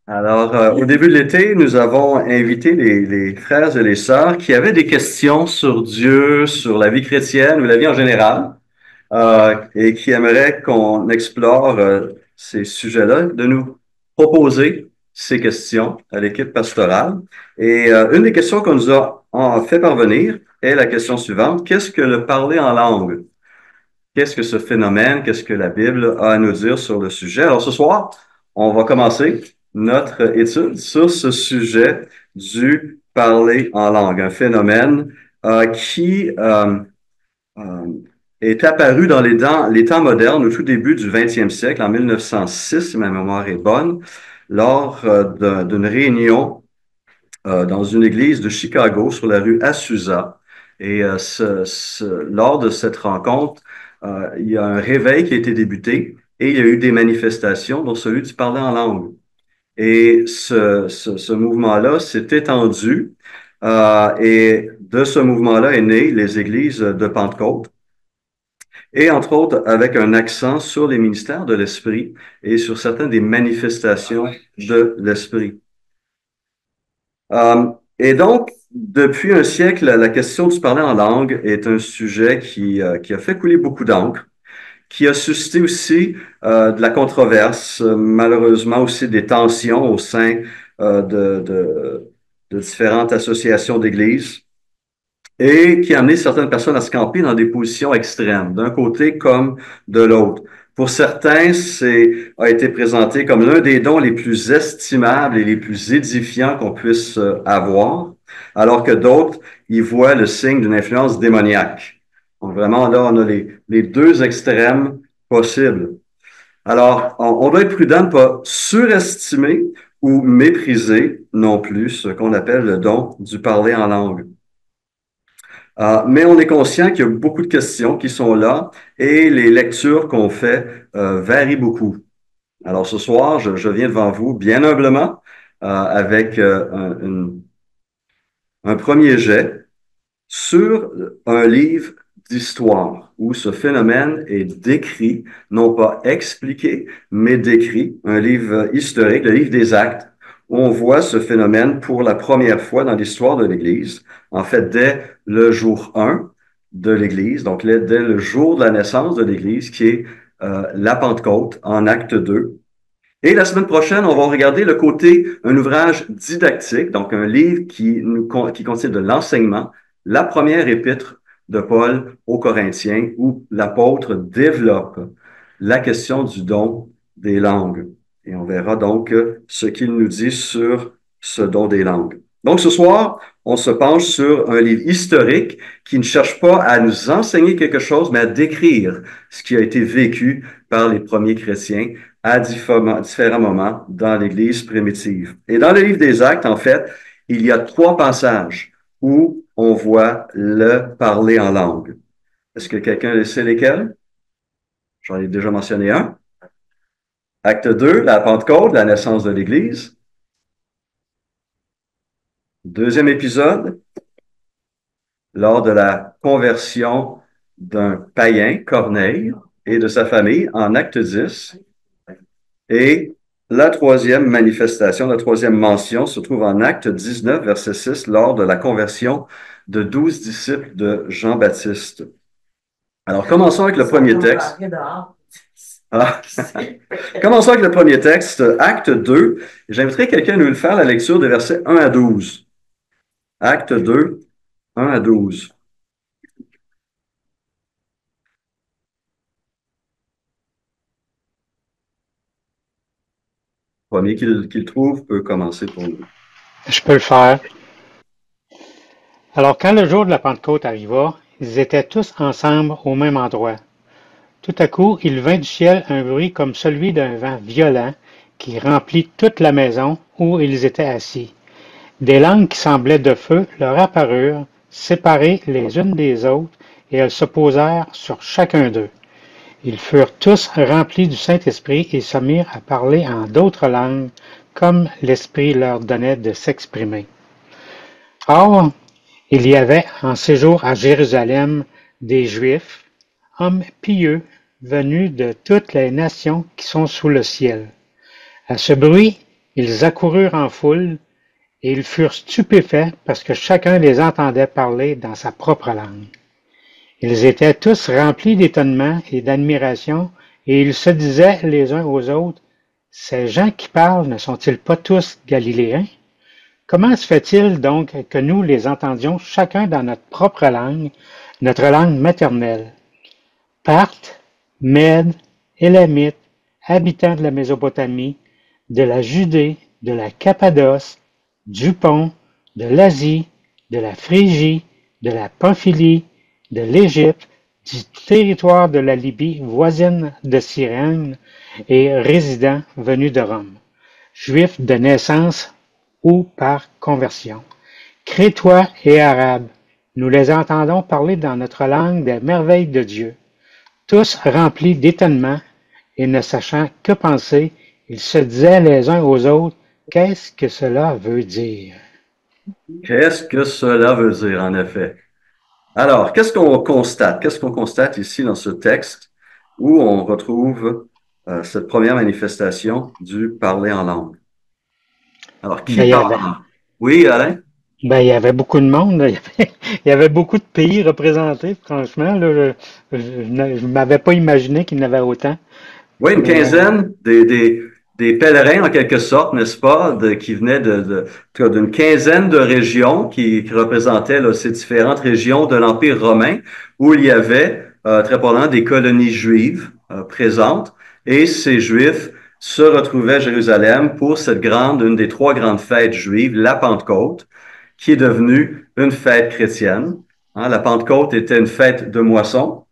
Alors, au début de l'été, nous avons invité les frères et les sœurs qui avaient des questions sur Dieu, sur la vie chrétienne ou la vie en général, et qui aimeraient qu'on explore ces sujets-là, de nous proposer ces questions à l'équipe pastorale. Et une des questions qu'on nous a fait parvenir est la question suivante. Qu'est-ce que le parler en langue? Qu'est-ce que ce phénomène? Qu'est-ce que la Bible a à nous dire sur le sujet? Alors ce soir, on va commencer notre étude sur ce sujet du parler en langue, un phénomène qui euh, est apparu dans les temps modernes au tout début du 20e siècle, en 1906, si ma mémoire est bonne, lors d'une réunion dans une église de Chicago sur la rue Azusa. Et lors de cette rencontre, il y a un réveil qui a été débuté et il y a eu des manifestations, dont celui du parler en langue. Et ce mouvement-là s'est étendu et de ce mouvement-là est né les églises de Pentecôte et entre autres avec un accent sur les ministères de l'Esprit et sur certaines des manifestations de l'Esprit. Et donc, depuis un siècle, la question du parler en langue est un sujet qui a fait couler beaucoup d'encre, qui a suscité aussi de la controverse, malheureusement aussi des tensions au sein de différentes associations d'églises et qui a amené certaines personnes à se camper dans des positions extrêmes, d'un côté comme de l'autre. Pour certains, a été présenté comme l'un des dons les plus estimables et les plus édifiants qu'on puisse avoir, alors que d'autres y voient le signe d'une influence démoniaque. Donc vraiment, là, on a les deux extrêmes possibles. Alors, on doit être prudent de ne pas surestimer ou mépriser non plus ce qu'on appelle le don du parler en langue. Mais on est conscient qu'il y a beaucoup de questions qui sont là et les lectures qu'on fait varient beaucoup. Alors ce soir, je viens devant vous bien humblement avec un premier jet sur un livre d'histoire où ce phénomène est décrit, non pas expliqué, mais décrit, un livre historique, le livre des Actes, où on voit ce phénomène pour la première fois dans l'histoire de l'Église, en fait, dès le jour 1 de l'Église, donc dès le jour de la naissance de l'Église, qui est la Pentecôte en Acte 2. Et la semaine prochaine, on va regarder le côté, un ouvrage didactique, donc un livre qui contient de l'enseignement, la première épître de Paul aux Corinthiens, où l'apôtre développe la question du don des langues. Et on verra donc ce qu'il nous dit sur ce don des langues. Donc ce soir, on se penche sur un livre historique qui ne cherche pas à nous enseigner quelque chose, mais à décrire ce qui a été vécu par les premiers chrétiens à différents moments dans l'Église primitive. Et dans le livre des Actes, en fait, il y a trois passages où on voit le parler en langue. Est-ce que quelqu'un sait lesquels? J'en ai déjà mentionné un. Acte 2, la Pentecôte, la naissance de l'Église. Deuxième épisode, lors de la conversion d'un païen, Corneille, et de sa famille, en Acte 10. Et la troisième manifestation, la troisième mention se trouve en Acte 19, verset 6, lors de la conversion de 12 disciples de Jean-Baptiste. Alors, commençons avec le premier texte. Ah. Commençons avec le premier texte, Acte 2. J'inviterai quelqu'un à nous le faire, la lecture des versets 1 à 12. Acte 2, 1 à 12. Premier qu'il trouve peut commencer pour nous. Je peux le faire. Alors, quand le jour de la Pentecôte arriva, ils étaient tous ensemble au même endroit. Tout à coup, il vint du ciel un bruit comme celui d'un vent violent qui remplit toute la maison où ils étaient assis. Des langues qui semblaient de feu leur apparurent, séparées les unes des autres, et elles se posèrent sur chacun d'eux. Ils furent tous remplis du Saint-Esprit et se mirent à parler en d'autres langues, comme l'Esprit leur donnait de s'exprimer. Or, il y avait en séjour à Jérusalem des Juifs, hommes pieux, venus de toutes les nations qui sont sous le ciel. À ce bruit, Ils accoururent en foule, et ils furent stupéfaits parce que chacun les entendait parler dans sa propre langue. Ils étaient tous remplis d'étonnement et d'admiration, et ils se disaient les uns aux autres, ces gens qui parlent ne sont-ils pas tous Galiléens? Comment se fait-il donc que nous les entendions chacun dans notre propre langue, notre langue maternelle? Parthes, Mèdes, Élamites, habitants de la Mésopotamie, de la Judée, de la Cappadoce, du Pont, de l'Asie, de la Phrygie, de la Pamphylie, de l'Égypte, du territoire de la Libye voisine de Cyrène et résidents venus de Rome, juifs de naissance ou par conversion, Crétois et Arabes, nous les entendons parler dans notre langue des merveilles de Dieu. Tous remplis d'étonnement et ne sachant que penser, ils se disaient les uns aux autres, qu'est-ce que cela veut dire? Qu'est-ce que cela veut dire, en effet? Alors, qu'est-ce qu'on constate? Qu'est-ce qu'on constate ici dans ce texte où on retrouve cette première manifestation du parler en langue? Alors, qui Ben, parle en langue? Oui, Alain? il y avait beaucoup de monde, il y avait beaucoup de pays représentés, franchement, là, je ne m'avais pas imaginé qu'il y en avait autant. Oui, une Mais quinzaine des pèlerins, en quelque sorte, n'est-ce pas, qui venaient en tout cas, d'une quinzaine de régions qui représentaient là, ces différentes régions de l'Empire romain, où il y avait très probablement des colonies juives présentes, et ces Juifs se retrouvaient à Jérusalem pour une des trois grandes fêtes juives, la Pentecôte, qui est devenue une fête chrétienne. Hein, la Pentecôte était une fête de moisson.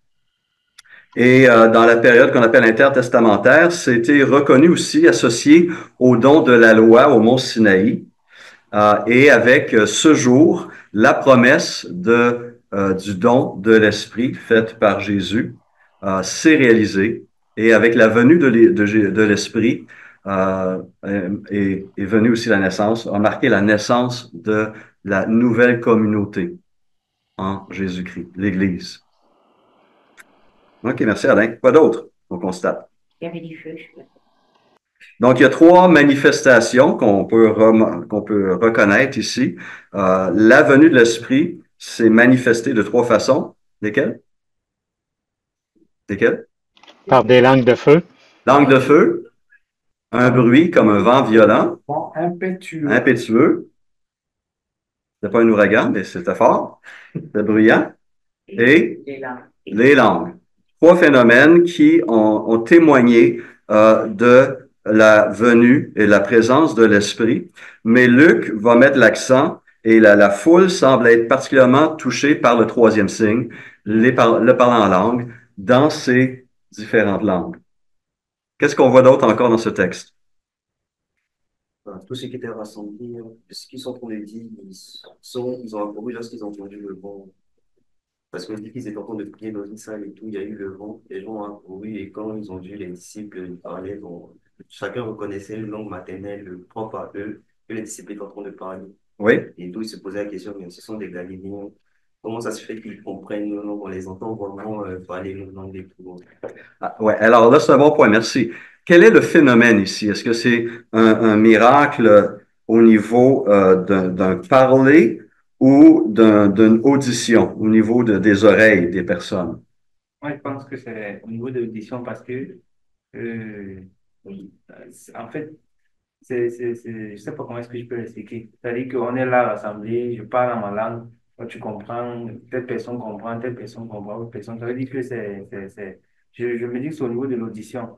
Et dans la période qu'on appelle intertestamentaire, c'était reconnu aussi associé au don de la loi au mont Sinaï. Et avec ce jour, la promesse du don de l'Esprit faite par Jésus s'est réalisée. Et avec la venue de l'Esprit est venue aussi la naissance, a marqué la naissance de la nouvelle communauté en Jésus-Christ, l'Église. OK, merci Alain. Quoi d'autre on constate? Il y avait du feu. Donc, il y a trois manifestations qu'on peut reconnaître ici. La venue de l'Esprit s'est manifestée de trois façons. Lesquelles? Lesquelles? par des langues de feu, Langue de feu, un bruit comme un vent violent, Bon, impétueux. impétueux. C'était pas un ouragan, mais c'était fort. C'était bruyant. Et Et là, les langues. Trois phénomènes qui ont témoigné de la venue et la présence de l'Esprit. Mais Luc va mettre l'accent et la foule semble être particulièrement touchée par le troisième signe, le parlant en langue, dans ces différentes langues. Qu'est-ce qu'on voit d'autre encore dans ce texte? Voilà, tous ceux qui étaient rassemblés, ce qu'ils sont en train de dire, ils ont accouru lorsqu'ils ont entendu le vent. Parce qu'on dit qu'ils étaient en train de prier dans une salle et tout, il y a eu le vent, les gens ont accouru et quand ils ont vu les disciples parler, bon, chacun reconnaissait une langue maternelle propre à eux, que les disciples étaient en train de parler. Oui. Et d'où ils se posaient la question, mais ce sont des Galiléens, comment ça se fait qu'ils comprennent nos langues, on les entend vraiment parler nos langues et tout. Ah, ouais. Alors là, c'est un bon point. Merci. Quel est le phénomène ici? Est-ce que c'est un miracle au niveau d'un parler ou d'une audition, au niveau des oreilles des personnes? Moi, je pense que c'est au niveau de l'audition parce que, euh, oui, en fait, je sais pas comment est-ce que je peux l'expliquer. C'est-à-dire qu'on est là rassemblés, je parle en ma langue, toi tu comprends, telle personne comprend, telle personne comprend, autre personne. Ça veut dire que je me dis que c'est au niveau de l'audition.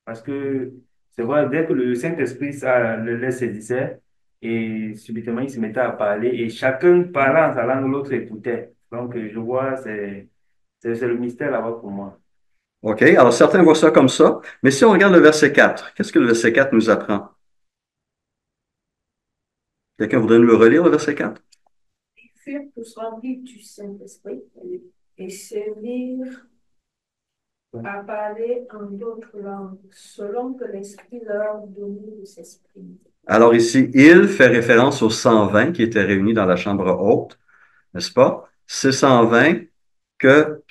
Parce que c'est vrai, dès que le Saint-Esprit ça, le saisissait, et subitement il se mettait à parler, et chacun parlait en sa langue, l'autre écoutait. Donc, je vois, c'est le mystère là-bas pour moi. OK. Alors, certains voient ça comme ça. Mais si on regarde le verset 4, qu'est-ce que le verset 4 nous apprend? Quelqu'un voudrait nous le relire, le verset 4? ils furent tous remplis du Saint-Esprit et se mirent à parler en d'autres langues, selon que l'Esprit leur donnait de s'exprimer. Alors ici, il fait référence aux 120 qui étaient réunis dans la chambre haute, n'est-ce pas? Ces 120, que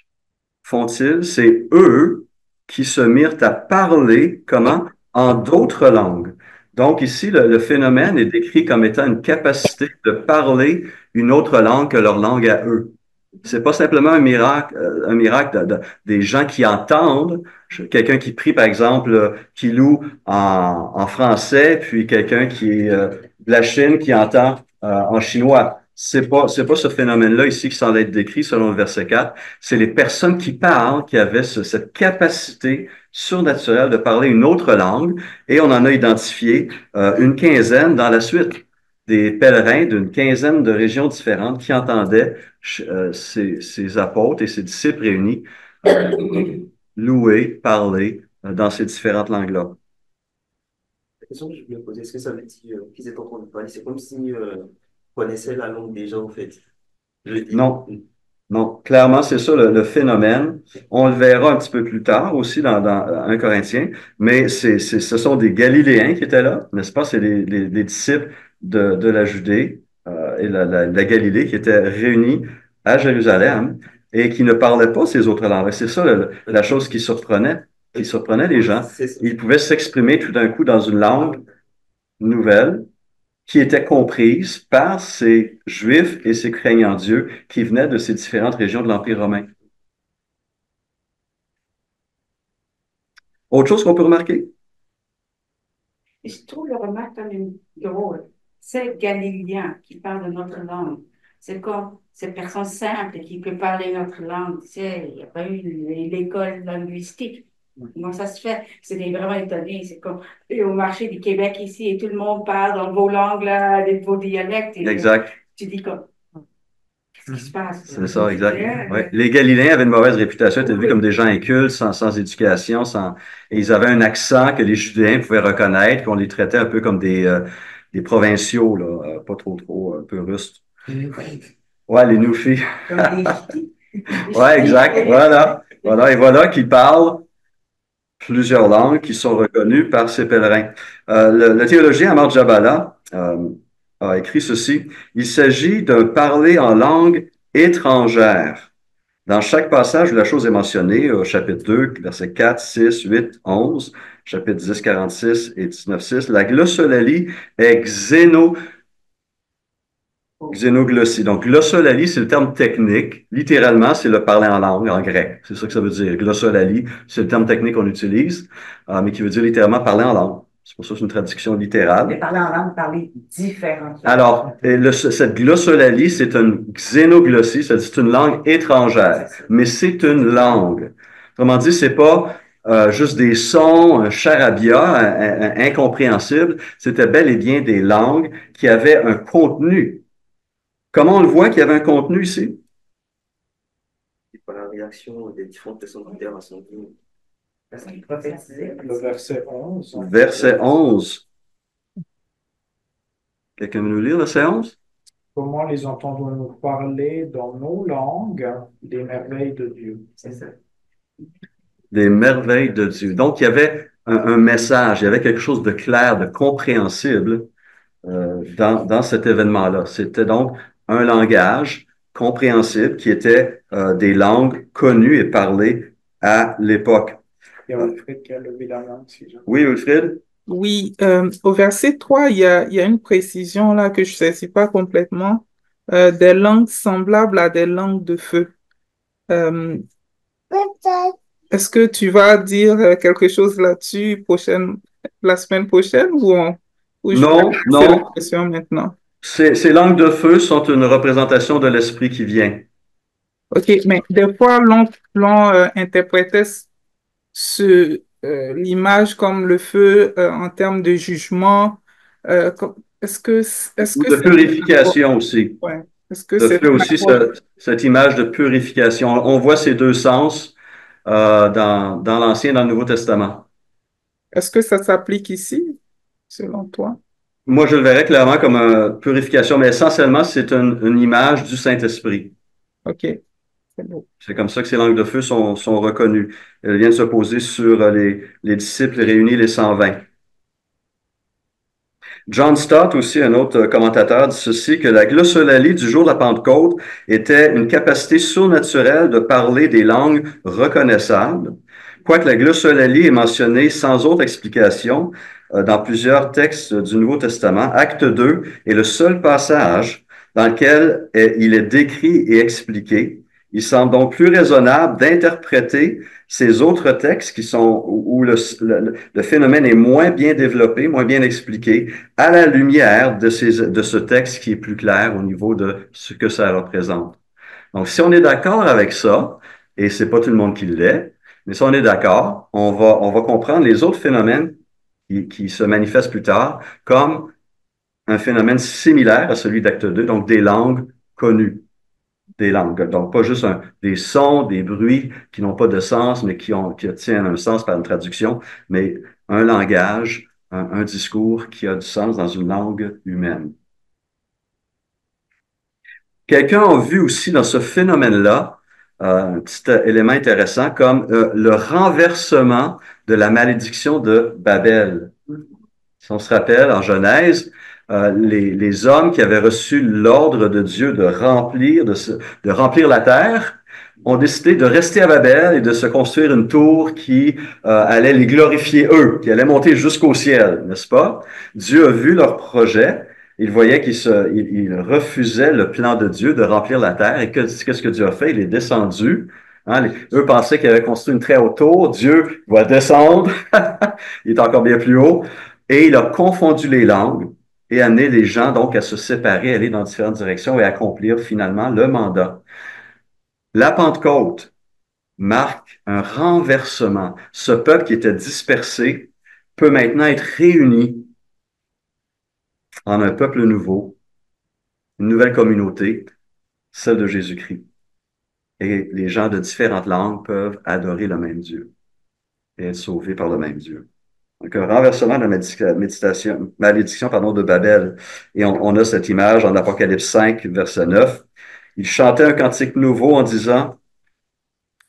font-ils? C'est eux qui se mirent à parler, comment? En d'autres langues. Donc ici, le phénomène est décrit comme étant une capacité de parler une autre langue que leur langue à eux. C'est pas simplement un miracle des gens qui entendent. Quelqu'un qui prie, par exemple, qui loue en français, puis quelqu'un qui est de la Chine qui entend en chinois. C'est pas ce phénomène-là ici qui semble être décrit selon le verset 4. C'est les personnes qui parlent qui avaient cette capacité surnaturelle de parler une autre langue, et on en a identifié une quinzaine dans la suite, des pèlerins d'une quinzaine de régions différentes qui entendaient ces apôtres et ces disciples réunis louer, parler dans ces différentes langues-là. La question que je voulais poser, est-ce que ça veut dire qu'ils étaient en train de parler? C'est comme si connaissaient la langue déjà, en fait. Je le dis. Non, non, clairement, c'est ça le phénomène. On le verra un petit peu plus tard aussi dans 1 Corinthiens, mais ce sont des Galiléens qui étaient là, n'est-ce pas? C'est les disciples de la Judée et la Galilée qui étaient réunis à Jérusalem et qui ne parlaient pas ces autres langues. Et c'est ça la chose qui surprenait les gens. Ils pouvaient s'exprimer tout d'un coup dans une langue nouvelle qui était comprise par ces Juifs et ces craignants Dieu qui venaient de ces différentes régions de l'Empire romain. Autre chose qu'on peut remarquer? Je trouve le remarque quand même drôle. Ces Galiléens qui parlent de notre langue, c'est comme ces personnes simples qui peuvent parler notre langue. Il n'y a pas eu l'école linguistique. Comment ça se fait? C'est vraiment étonné. C'est comme au marché du Québec ici et tout le monde parle dans vos langues, là, vos dialectes. Et Exact. tu dis comme, qu'est-ce qui se passe? C'est ça, exact. Ouais. Les Galiléens avaient une mauvaise réputation, étaient vus comme des gens incultes, sans éducation, et ils avaient un accent que les Judéens pouvaient reconnaître, qu'on les traitait un peu comme des provinciaux, là, pas trop, un peu rustres. Ouais, les Noufis. Ouais, exact. Voilà. Voilà. Et voilà qu'ils parlent plusieurs langues qui sont reconnues par ces pèlerins. Le théologien Amar Jabala a écrit ceci. Il s'agit d'un parler en langue étrangère. Dans chaque passage où la chose est mentionnée, au chapitre 2, versets 4, 6, 8, 11, chapitre 10, 46 et 19, 6, la glossolalie est xénoglossie. Donc, glossolalie, c'est le terme technique. Littéralement, c'est le parler en langue, en grec. C'est ça que ça veut dire. Glossolalie, c'est le terme technique qu'on utilise, mais qui veut dire littéralement parler en langue. C'est pour ça que c'est une traduction littérale. Mais parler en langue, parler différent. Alors, cette glossolalie, c'est une xénoglossie, c'est une langue étrangère, mais c'est une langue. Autrement dit, c'est pas juste des sons, un charabia, incompréhensible. C'était bel et bien des langues qui avaient un contenu. Comment on le voit qu'il y avait un contenu ici? Et par la réaction des différentes personnes qui étaient rassemblées. Parce qu'il prophétisait. Le verset 11. Verset 11. Quelqu'un veut nous lire le verset 11? Comment les entendons-nous parler dans nos langues des merveilles de Dieu? C'est ça. Des merveilles de Dieu. Donc, il y avait un message, il y avait quelque chose de clair, de compréhensible dans cet événement-là. C'était donc un langage compréhensible qui était des langues connues et parlées à l'époque. Il y a Wilfried qui a levé la main. Oui, Wilfried? Oui, au verset 3, il y a une précision là que je ne saisis pas complètement. Des langues semblables à des langues de feu. Euh, Est-ce que tu vas dire quelque chose là-dessus la semaine prochaine ou je Non, vais passer non. la question maintenant? Ces langues de feu sont une représentation de l'esprit qui vient. OK, mais des fois, l'on interprétait l'image comme le feu en termes de jugement. Est-ce que Ou de purification aussi. Ouais. Est-ce que Le c'est feu aussi, cette image de purification. On voit ces deux sens dans l'Ancien et dans le Nouveau Testament. Est-ce que ça s'applique ici, selon toi? Moi, je le verrais clairement comme une purification, mais essentiellement, c'est une image du Saint-Esprit. OK, c'est beau. C'est comme ça que ces langues de feu sont reconnues. Elles viennent se poser sur les disciples réunis, les 120. John Stott, aussi un autre commentateur, dit ceci, que la glossolalie du jour de la Pentecôte était une capacité surnaturelle de parler des langues reconnaissables. Quoique la glossolalie est mentionnée sans autre explication, dans plusieurs textes du Nouveau Testament. Acte 2 est le seul passage dans lequel il est décrit et expliqué. Il semble donc plus raisonnable d'interpréter ces autres textes qui sont où le phénomène est moins bien développé, moins bien expliqué, à la lumière de ce texte qui est plus clair au niveau de ce que ça représente. Donc, si on est d'accord avec ça, et c'est pas tout le monde qui l'est, mais si on est d'accord, on va comprendre les autres phénomènes qui se manifestent plus tard comme un phénomène similaire à celui d'acte 2, donc des langues connues, des langues. Donc, pas juste des sons, des bruits qui n'ont pas de sens, mais qui obtiennent un sens par une traduction, mais un langage, un discours qui a du sens dans une langue humaine. Quelqu'un a vu aussi dans ce phénomène-là un petit élément intéressant comme le renversement de la malédiction de Babel. Si on se rappelle, en Genèse, les hommes qui avaient reçu l'ordre de Dieu de remplir la terre ont décidé de rester à Babel et de se construire une tour qui allait les glorifier eux, qui allait monter jusqu'au ciel, n'est-ce pas? Dieu a vu leur projet. Il voyait qu'ils refusaient le plan de Dieu de remplir la terre. Et qu'est-ce que Dieu a fait? Il est descendu. Hein, eux pensaient qu'ils avaient construit une très haute tour. Dieu va descendre. Il est encore bien plus haut. Et il a confondu les langues et amené les gens donc à se séparer, aller dans différentes directions et accomplir finalement le mandat. La Pentecôte marque un renversement. Ce peuple qui était dispersé peut maintenant être réuni en un peuple nouveau, une nouvelle communauté, celle de Jésus-Christ. Et les gens de différentes langues peuvent adorer le même Dieu et être sauvés par le même Dieu. Donc, un renversement de la malédiction de Babel. Et on a cette image en Apocalypse 5, verset 9. Il chantait un cantique nouveau en disant,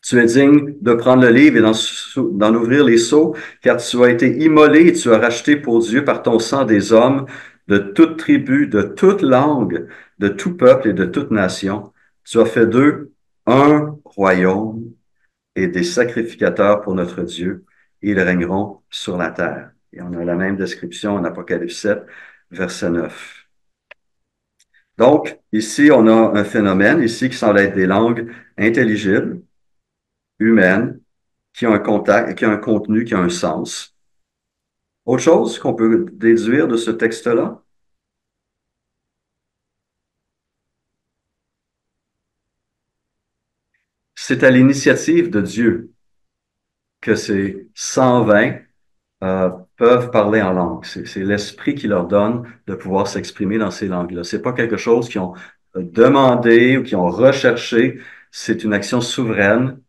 tu es digne de prendre le livre et d'en ouvrir les sceaux, car tu as été immolé et tu as racheté pour Dieu par ton sang des hommes de toute tribu, de toute langue, de tout peuple et de toute nation. Tu as fait d'eux un royaume et des sacrificateurs pour notre Dieu, et ils régneront sur la terre. Et on a la même description en Apocalypse 7, verset 9. Donc, ici, on a un phénomène, ici, qui semble être des langues intelligibles, humaines, qui ont un contact, qui ont un contenu, qui ont un sens. Autre chose qu'on peut déduire de ce texte-là? C'est à l'initiative de Dieu que ces 120 peuvent parler en langue. C'est l'Esprit qui leur donne de pouvoir s'exprimer dans ces langues-là. C'est pas quelque chose qu'ils ont demandé ou qu'ils ont recherché. C'est une action souveraine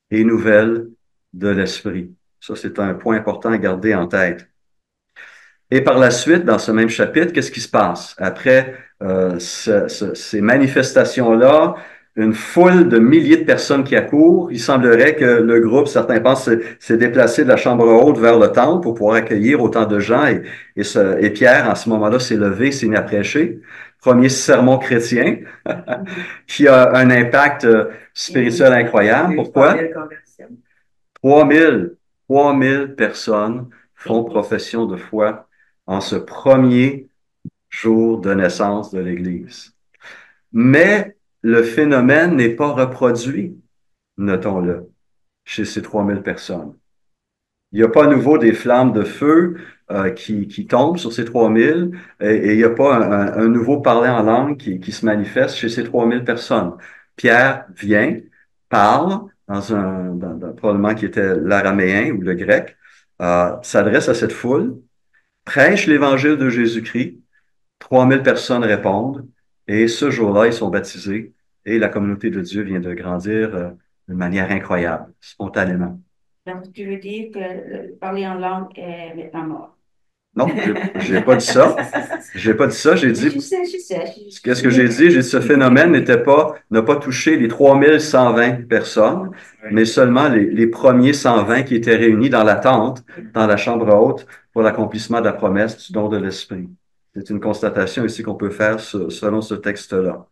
et nouvelle de l'Esprit. Ça, c'est un point important à garder en tête. Et par la suite, dans ce même chapitre, qu'est-ce qui se passe? Après ces manifestations-là, une foule de milliers de personnes qui accourent. Il semblerait que le groupe, certains pensent, s'est déplacé de la chambre haute vers le temple pour pouvoir accueillir autant de gens. Et Pierre, en ce moment-là, s'est levé, s'est mis à prêcher. Premier sermon chrétien qui a un impact spirituel incroyable. Pourquoi? 3000 personnes font profession de foi en ce premier jour de naissance de l'Église. Mais le phénomène n'est pas reproduit, notons-le, chez ces 3000 personnes. Il n'y a pas à nouveau des flammes de feu qui tombent sur ces 3000 et il n'y a pas un nouveau parler en langue qui se manifeste chez ces 3000 personnes. Pierre vient, parle probablement qui était l'araméen ou le grec, s'adresse à cette foule, prêche l'évangile de Jésus-Christ, 3000 personnes répondent et ce jour-là, ils sont baptisés et la communauté de Dieu vient de grandir d'une manière incroyable, spontanément. Donc, tu veux dire que le parler en langue est maintenant mort? Non, j'ai pas dit ça. J'ai pas dit ça. J'ai dit. Je sais. Qu'est-ce que j'ai dit? J'ai dit ce phénomène n'a pas touché les 3120 personnes, mais seulement les premiers 120 qui étaient réunis dans la tente, dans la chambre haute, pour l'accomplissement de la promesse du don de l'Esprit. C'est une constatation ici qu'on peut faire selon ce texte-là.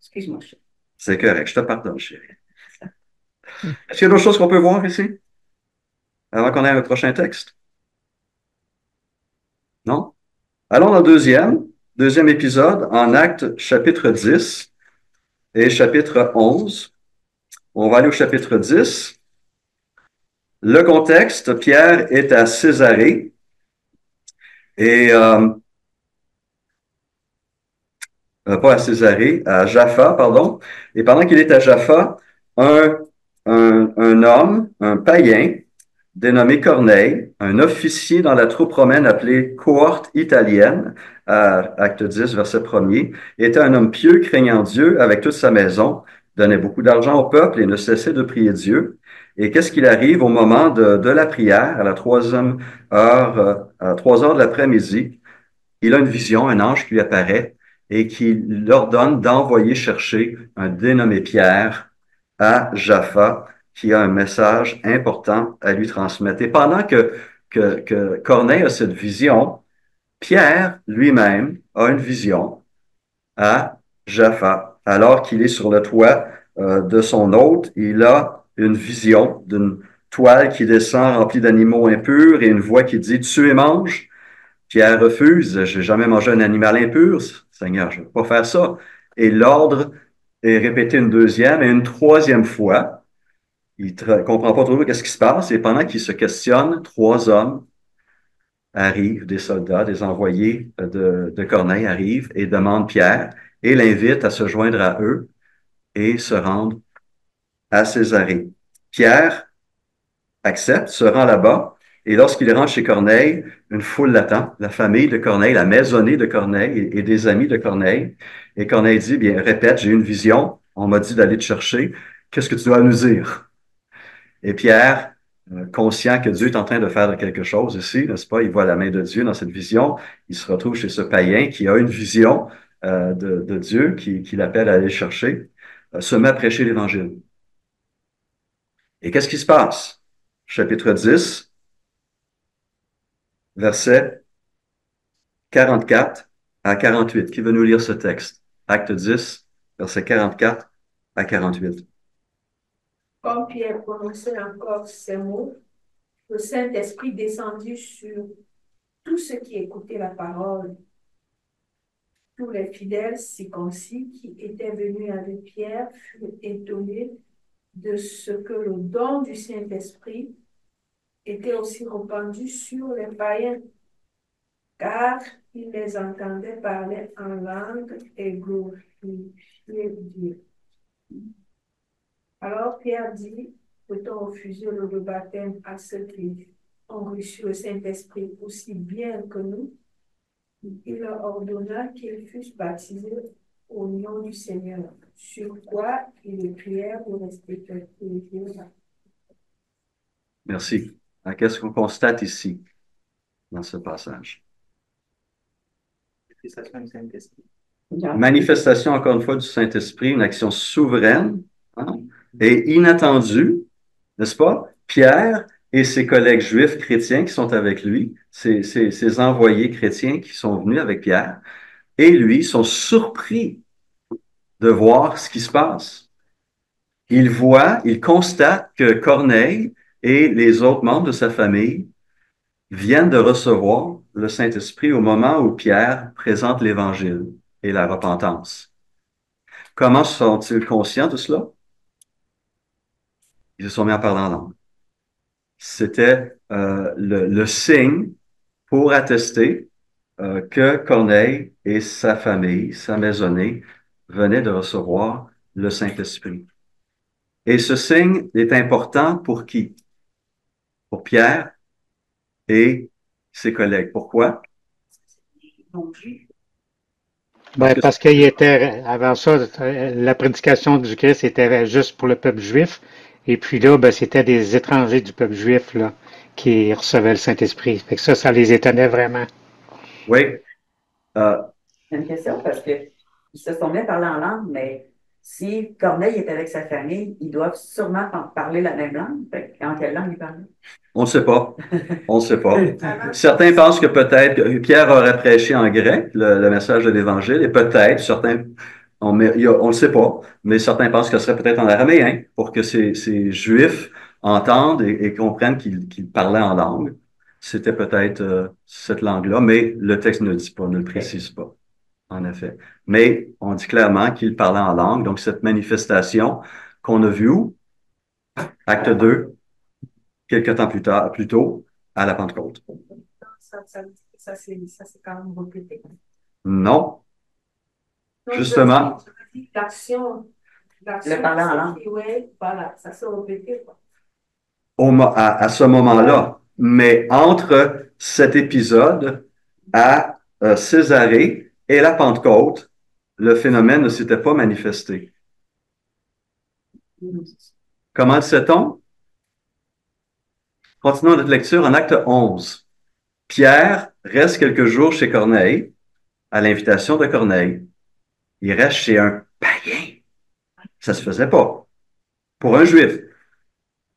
Excuse-moi, chérie. C'est correct. Je te pardonne, chérie. Est-ce qu'il y a d'autres choses qu'on peut voir ici? Avant qu'on ait un prochain texte? Non? Allons dans le deuxième épisode, en Actes chapitre 10 et chapitre 11. On va aller au chapitre 10. Le contexte, Pierre est à Césarée et pas à Césarée, à Jaffa, pardon. Et pendant qu'il est à Jaffa, un, un homme, un païen, dénommé Corneille, un officier dans la troupe romaine appelée cohorte italienne, à Acte 10, verset 1er, était un homme pieux, craignant Dieu avec toute sa maison, donnait beaucoup d'argent au peuple et ne cessait de prier Dieu. Et qu'est-ce qu'il arrive au moment de la prière, à la troisième heure, à 3 heures de l'après-midi? Il a une vision, un ange qui lui apparaît et qui l'ordonne d'envoyer chercher un dénommé Pierre à Jaffa, qui a un message important à lui transmettre. Et pendant que Corneille a cette vision, Pierre lui-même a une vision à Jaffa. Alors qu'il est sur le toit de son hôte, il a une vision d'une toile qui descend remplie d'animaux impurs et une voix qui dit « Tue et mange ». Pierre refuse, j'ai jamais mangé un animal impur, Seigneur, je ne vais pas faire ça. Et l'ordre est répété une deuxième et une troisième fois. Il ne comprend pas trop qu'est-ce qui se passe et pendant qu'il se questionne, 3 hommes arrivent, des soldats, des envoyés de Corneille arrivent et demandent Pierre et l'invitent à se joindre à eux et se rendre à Césarée. Pierre accepte, se rend là-bas, et lorsqu'il rentre chez Corneille, une foule l'attend, la famille de Corneille, la maisonnée de Corneille et des amis de Corneille. Et Corneille dit, bien, répète, j'ai une vision, on m'a dit d'aller te chercher, qu'est-ce que tu dois nous dire? Et Pierre, conscient que Dieu est en train de faire quelque chose ici, n'est-ce pas? Il voit la main de Dieu dans cette vision, il se retrouve chez ce païen qui a une vision de Dieu, qui l'appelle à aller chercher, se met à prêcher l'Évangile. Et qu'est-ce qui se passe? Chapitre 10, verset 44 à 48. Qui veut nous lire ce texte? Acte 10, verset 44 à 48. Comme Pierre prononçait encore ces mots, le Saint-Esprit descendit sur tous ceux qui écoutaient la parole. Tous les fidèles circoncis qui étaient venus avec Pierre furent étonnés de ce que le don du Saint-Esprit était aussi répandu sur les païens, car ils les entendaient parler en langue et glorifier Dieu. Alors Pierre dit, peut-on refuser le baptême à ceux qui ont reçu le Saint-Esprit aussi bien que nous? Il leur ordonna qu'ils fussent baptisés au nom du Seigneur, sur quoi ils les prièrent de rester purifiés. Merci. Qu'est-ce qu'on constate ici, dans ce passage? Manifestation du Saint-Esprit. Manifestation, encore une fois, du Saint-Esprit, une action souveraine et inattendue, n'est-ce pas? Pierre et ses collègues juifs chrétiens qui sont avec lui, ses envoyés chrétiens qui sont venus avec Pierre, et lui sont surpris de voir ce qui se passe. Ils constatent que Corneille et les autres membres de sa famille viennent de recevoir le Saint-Esprit au moment où Pierre présente l'Évangile et la repentance. Comment sont-ils conscients de cela? Ils se sont mis à parler en langue. C'était le signe pour attester que Corneille et sa famille, sa maisonnée, venaient de recevoir le Saint-Esprit. Et ce signe est important pour qui? Pour Pierre et ses collègues. Pourquoi? Ben, parce qu'il était, avant ça, la prédication du Christ était juste pour le peuple juif. Et puis là, ben, c'était des étrangers du peuple juif, là, qui recevaient le Saint-Esprit. Fait que ça les étonnait vraiment. Oui. J'ai une question parce qu'ils se sont mis à parler en langue, mais si Corneille est avec sa famille, ils doivent sûrement parler la même langue. En quelle langue ils parlent? On ne sait pas. On ne sait pas. Certains pensent que peut-être Pierre aurait prêché en grec le message de l'Évangile, et peut-être, certains, on ne le sait pas, mais certains pensent que ce serait peut-être en araméen pour que ces Juifs entendent et comprennent qu'il parlait en langue. c'était peut-être cette langue-là, mais le texte ne le dit pas, ne le précise pas, en effet. Mais on dit clairement qu'il parlait en langue, donc cette manifestation qu'on a vue où? Acte 2, quelques temps plus tôt, à la Pentecôte. Ça, c'est quand même répété. Non, Non, justement, je veux dire l'action, Le parler en langue. oui, voilà, ça s'est répété, quoi. à ce moment-là. Mais entre cet épisode à Césarée et la Pentecôte, le phénomène ne s'était pas manifesté. Comment le sait-on? Continuons notre lecture en acte 11. Pierre reste quelques jours chez Corneille, à l'invitation de Corneille. Il reste chez un païen. Ça se faisait pas. Pour un juif,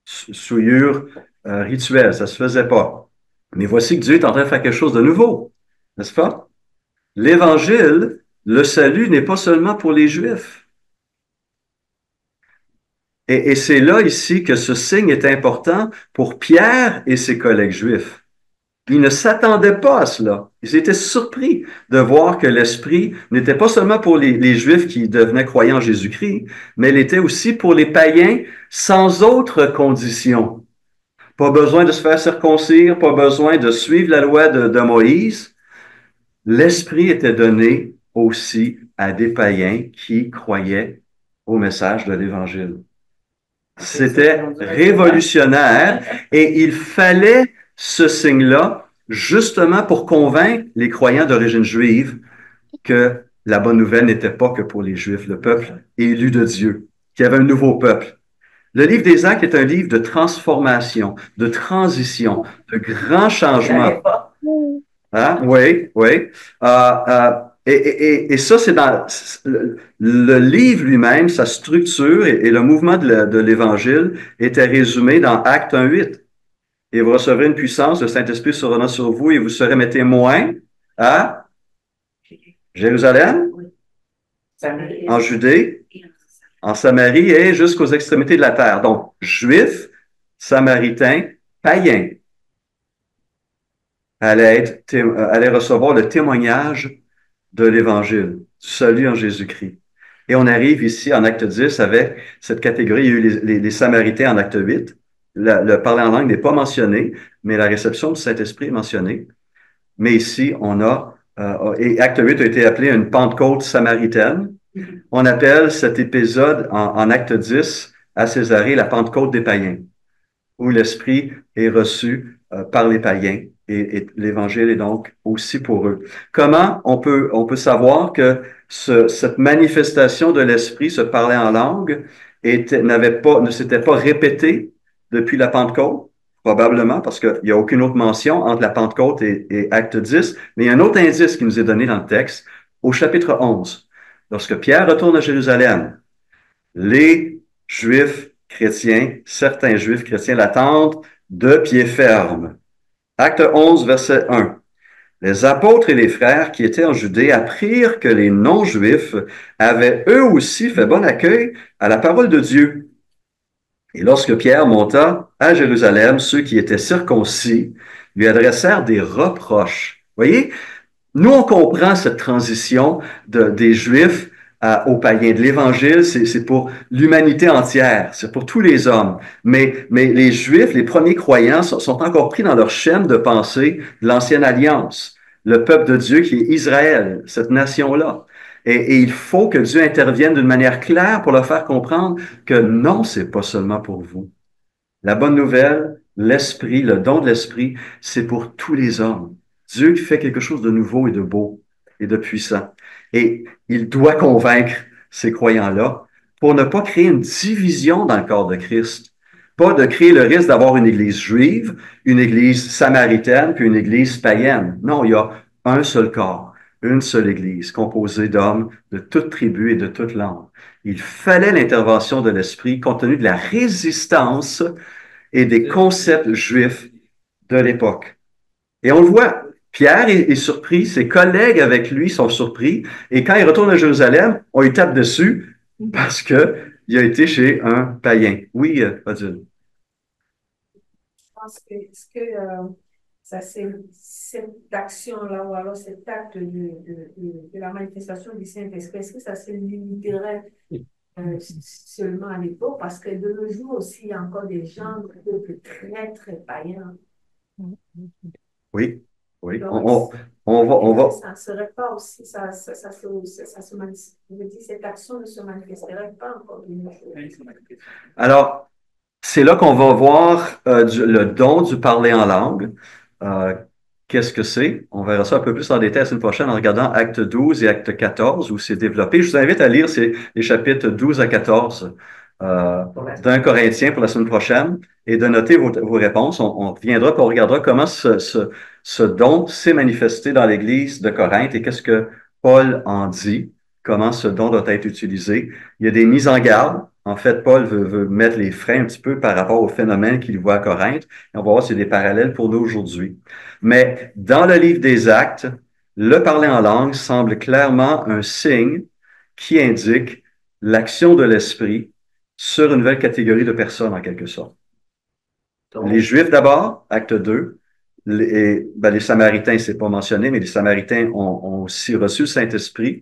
souillure rituelle, ça se faisait pas. Mais voici que Dieu est en train de faire quelque chose de nouveau, n'est-ce pas? L'Évangile, le salut n'est pas seulement pour les Juifs. Et c'est là ici que ce signe est important pour Pierre et ses collègues juifs. Ils ne s'attendaient pas à cela. Ils étaient surpris de voir que l'Esprit n'était pas seulement pour les Juifs qui devenaient croyants en Jésus-Christ, mais il était aussi pour les païens sans autre condition. Pas besoin de se faire circoncire, pas besoin de suivre la loi de Moïse. L'Esprit était donné aussi à des païens qui croyaient au message de l'Évangile. C'était révolutionnaire et il fallait ce signe-là justement pour convaincre les croyants d'origine juive que la bonne nouvelle n'était pas que pour les Juifs, le peuple élu de Dieu, qu'il y avait un nouveau peuple. Le livre des Actes est un livre de transformation, de transition, de grands changements. Hein? Oui, oui. Et ça, c'est dans le livre lui-même, sa structure et le mouvement de l'Évangile était résumé dans Acte 1:8. Et vous recevrez une puissance, le Saint-Esprit sera sur vous et vous serez mes témoins à Jérusalem, en Judée, en Samarie et jusqu'aux extrémités de la terre. Donc, juifs, samaritains, païens allaient recevoir le témoignage de l'Évangile, du salut en Jésus-Christ. Et on arrive ici en acte 10 avec cette catégorie. Il y a eu les Samaritains en acte 8. Le parler en langue n'est pas mentionné, mais la réception du Saint-Esprit est mentionnée. Mais ici, on a, et acte 8 a été appelé une Pentecôte samaritaine. On appelle cet épisode en acte 10 à Césarée la Pentecôte des païens, où l'Esprit est reçu par les païens et l'Évangile est donc aussi pour eux. Comment on peut savoir que cette manifestation de l'Esprit, se parler en langue, ne s'était pas répétée depuis la Pentecôte? Probablement, parce qu'il n'y a aucune autre mention entre la Pentecôte et Acte 10, mais il y a un autre indice qui nous est donné dans le texte, au chapitre 11. Lorsque Pierre retourne à Jérusalem, les Juifs chrétiens, certains Juifs chrétiens l'attendent de pied ferme. Acte 11, verset 1. Les apôtres et les frères qui étaient en Judée apprirent que les non-Juifs avaient eux aussi fait bon accueil à la parole de Dieu. Et lorsque Pierre monta à Jérusalem, ceux qui étaient circoncis lui adressèrent des reproches. Voyez, nous, on comprend cette transition des Juifs aux païens. De l'Évangile, c'est pour l'humanité entière, c'est pour tous les hommes. Mais les Juifs, les premiers croyants, sont encore pris dans leur chaîne de pensée de l'Ancienne Alliance, le peuple de Dieu qui est Israël, cette nation-là. Et il faut que Dieu intervienne d'une manière claire pour leur faire comprendre que non, c'est pas seulement pour vous. La bonne nouvelle, l'Esprit, le don de l'Esprit, c'est pour tous les hommes. Dieu qui fait quelque chose de nouveau et de beau et de puissant. Et il doit convaincre ces croyants-là pour ne pas créer une division dans le corps de Christ. Pas de créer le risque d'avoir une église juive, une église samaritaine, puis une église païenne. Non, il y a un seul corps, une seule église, composée d'hommes de toute tribu et de toute langue. Il fallait l'intervention de l'Esprit compte tenu de la résistance et des concepts juifs de l'époque. Et on le voit, Pierre est surpris, ses collègues avec lui sont surpris, et quand il retourne à Jérusalem, on lui tape dessus parce que il a été chez un païen. Oui, Odile. Je pense que ça c'est cette action-là ou alors cet acte de la manifestation du Saint-Esprit, est-ce que ça se limiterait seulement à l'époque? Parce que de nos jours aussi, il y a encore des gens très, très païens. Oui, oui. Donc, On va, ça ne serait pas aussi, je veux dire, cette action ne se manifesterait pas encore de nos jours. alors, c'est là qu'on va voir le don du parler en langue. Euh, Qu'est-ce que c'est? On verra ça un peu plus en détail la semaine prochaine en regardant Acte 12 et Acte 14 où c'est développé. Je vous invite à lire les chapitres 12 à 14 d'un Corinthien pour la semaine prochaine et de noter vos réponses. On reviendra et on regardera comment ce don s'est manifesté dans l'Église de Corinthe et qu'est-ce que Paul en dit, comment ce don doit être utilisé. Il y a des mises en garde. En fait, Paul veut mettre les freins un petit peu par rapport au phénomène qu'il voit à Corinthe. Et on va voir s'il y a des parallèles pour nous aujourd'hui. Mais dans le livre des Actes, le parler en langue semble clairement un signe qui indique l'action de l'Esprit sur une nouvelle catégorie de personnes, en quelque sorte. Les Juifs d'abord, Acte 2. Les Samaritains, c'est pas mentionné, mais les Samaritains ont aussi reçu le Saint-Esprit.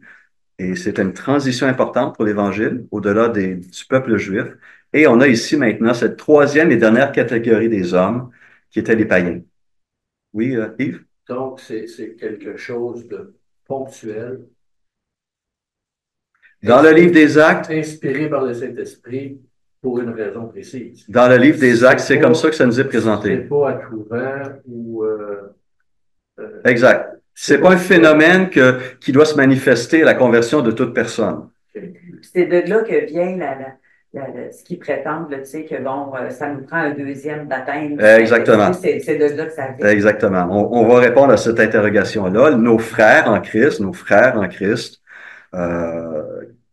Et c'est une transition importante pour l'Évangile, au-delà du peuple juif. Et on a ici maintenant cette troisième et dernière catégorie des hommes, qui étaient les païens. Oui, Yves? Donc, c'est quelque chose de ponctuel. Dans le livre des Actes, inspiré par le Saint-Esprit pour une raison précise. Dans le livre des Actes, c'est comme ça que ça nous est présenté. C'est pas à tout vent ou... exact. C'est pas un phénomène qui doit se manifester à la conversion de toute personne. C'est de là que vient ce qu'ils prétendent, tu sais, que bon, ça nous prend un deuxième baptême. Exactement. C'est de là que ça vient. Exactement. On va répondre à cette interrogation-là. Nos frères en Christ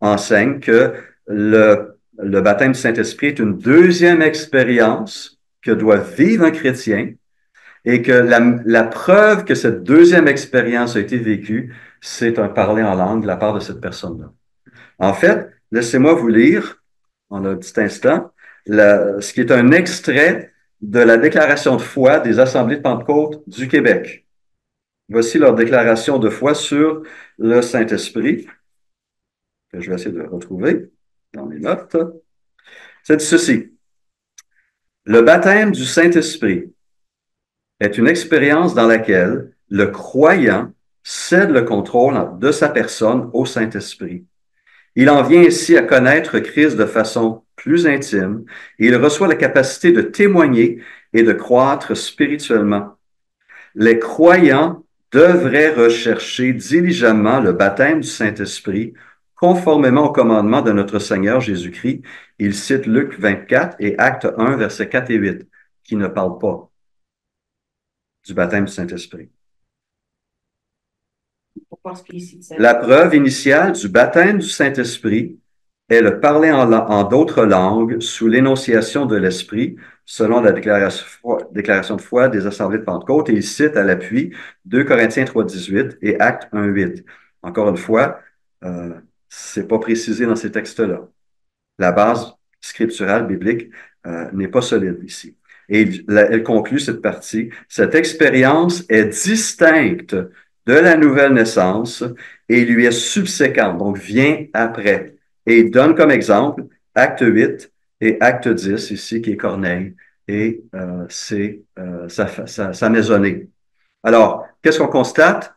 enseignent que le baptême du Saint-Esprit est une deuxième expérience que doit vivre un chrétien et que la preuve que cette deuxième expérience a été vécue, c'est un parler en langue de la part de cette personne-là. En fait, laissez-moi vous lire, en un petit instant, ce qui est un extrait de la déclaration de foi des Assemblées de Pentecôte du Québec. Voici leur déclaration de foi sur le Saint-Esprit, que je vais essayer de retrouver dans mes notes. C'est ceci. Le baptême du Saint-Esprit est une expérience dans laquelle le croyant cède le contrôle de sa personne au Saint-Esprit. Il en vient ainsi à connaître Christ de façon plus intime et il reçoit la capacité de témoigner et de croître spirituellement. Les croyants devraient rechercher diligemment le baptême du Saint-Esprit conformément au commandement de notre Seigneur Jésus-Christ. Il cite Luc 24 et Acte 1, versets 4 et 8, qui ne parlent pas du baptême du Saint-Esprit. La preuve initiale du baptême du Saint-Esprit est le parler en d'autres langues sous l'énonciation de l'Esprit, selon la déclaration de foi des Assemblées de Pentecôte, et il cite à l'appui 2 Corinthiens 3, 18 et Actes 1, 8. Encore une fois, c'est pas précisé dans ces textes-là. La base scripturale biblique n'est pas solide ici. Et elle conclut cette partie. Cette expérience est distincte de la nouvelle naissance et lui est subséquente, donc vient après. Et il donne comme exemple Acte 8 et Acte 10, ici, qui est Corneille, et c'est sa maisonnée. Alors, qu'est-ce qu'on constate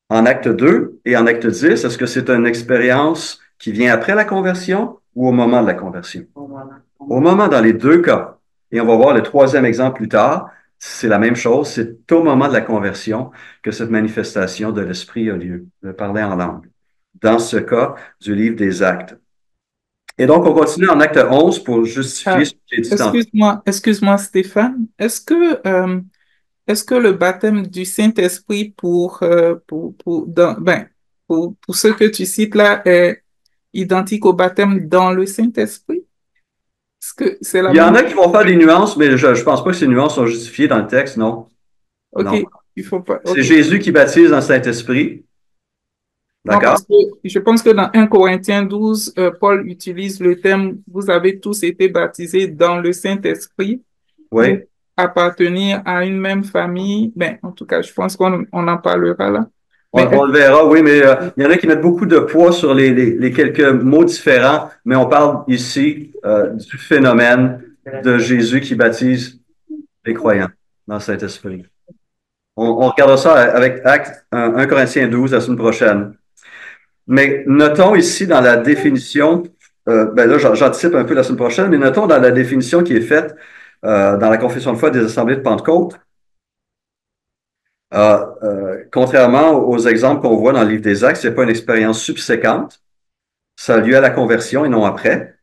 en Acte 2 et en Acte 10? Est-ce que c'est une expérience qui vient après la conversion ou au moment de la conversion? Au moment, dans les deux cas. Et on va voir le troisième exemple plus tard. C'est la même chose. C'est au moment de la conversion que cette manifestation de l'Esprit a lieu, de parler en langue. Dans ce cas du livre des Actes. Et donc, on continue en Acte 11 pour justifier ce que j'ai dit. Excuse-moi, Stéphane. Est-ce que le baptême du Saint-Esprit pour ceux que tu cites là est identique au baptême dans le Saint-Esprit? Est-ce que c'est la Il y en même... a qui vont faire des nuances, mais je ne pense pas que ces nuances sont justifiées dans le texte, non. OK, non. il faut pas. C'est Jésus qui baptise dans le Saint-Esprit. Non, parce que je pense que dans 1 Corinthiens 12, Paul utilise le terme « Vous avez tous été baptisés dans le Saint-Esprit ». Oui. appartenir à une même famille. Ben, en tout cas, je pense qu'on en parlera là. Mais On le verra, oui, mais il y en a qui mettent beaucoup de poids sur les quelques mots différents, mais on parle ici du phénomène de Jésus qui baptise les croyants dans le Saint-Esprit. On regardera ça avec Acte 1 Corinthiens 12 la semaine prochaine. Mais notons ici dans la définition, ben là j'anticipe un peu la semaine prochaine, mais notons dans la définition qui est faite dans la Confession de foi des Assemblées de Pentecôte, contrairement aux exemples qu'on voit dans le livre des Actes, c'est pas une expérience subséquente, ça a lieu à la conversion et non après.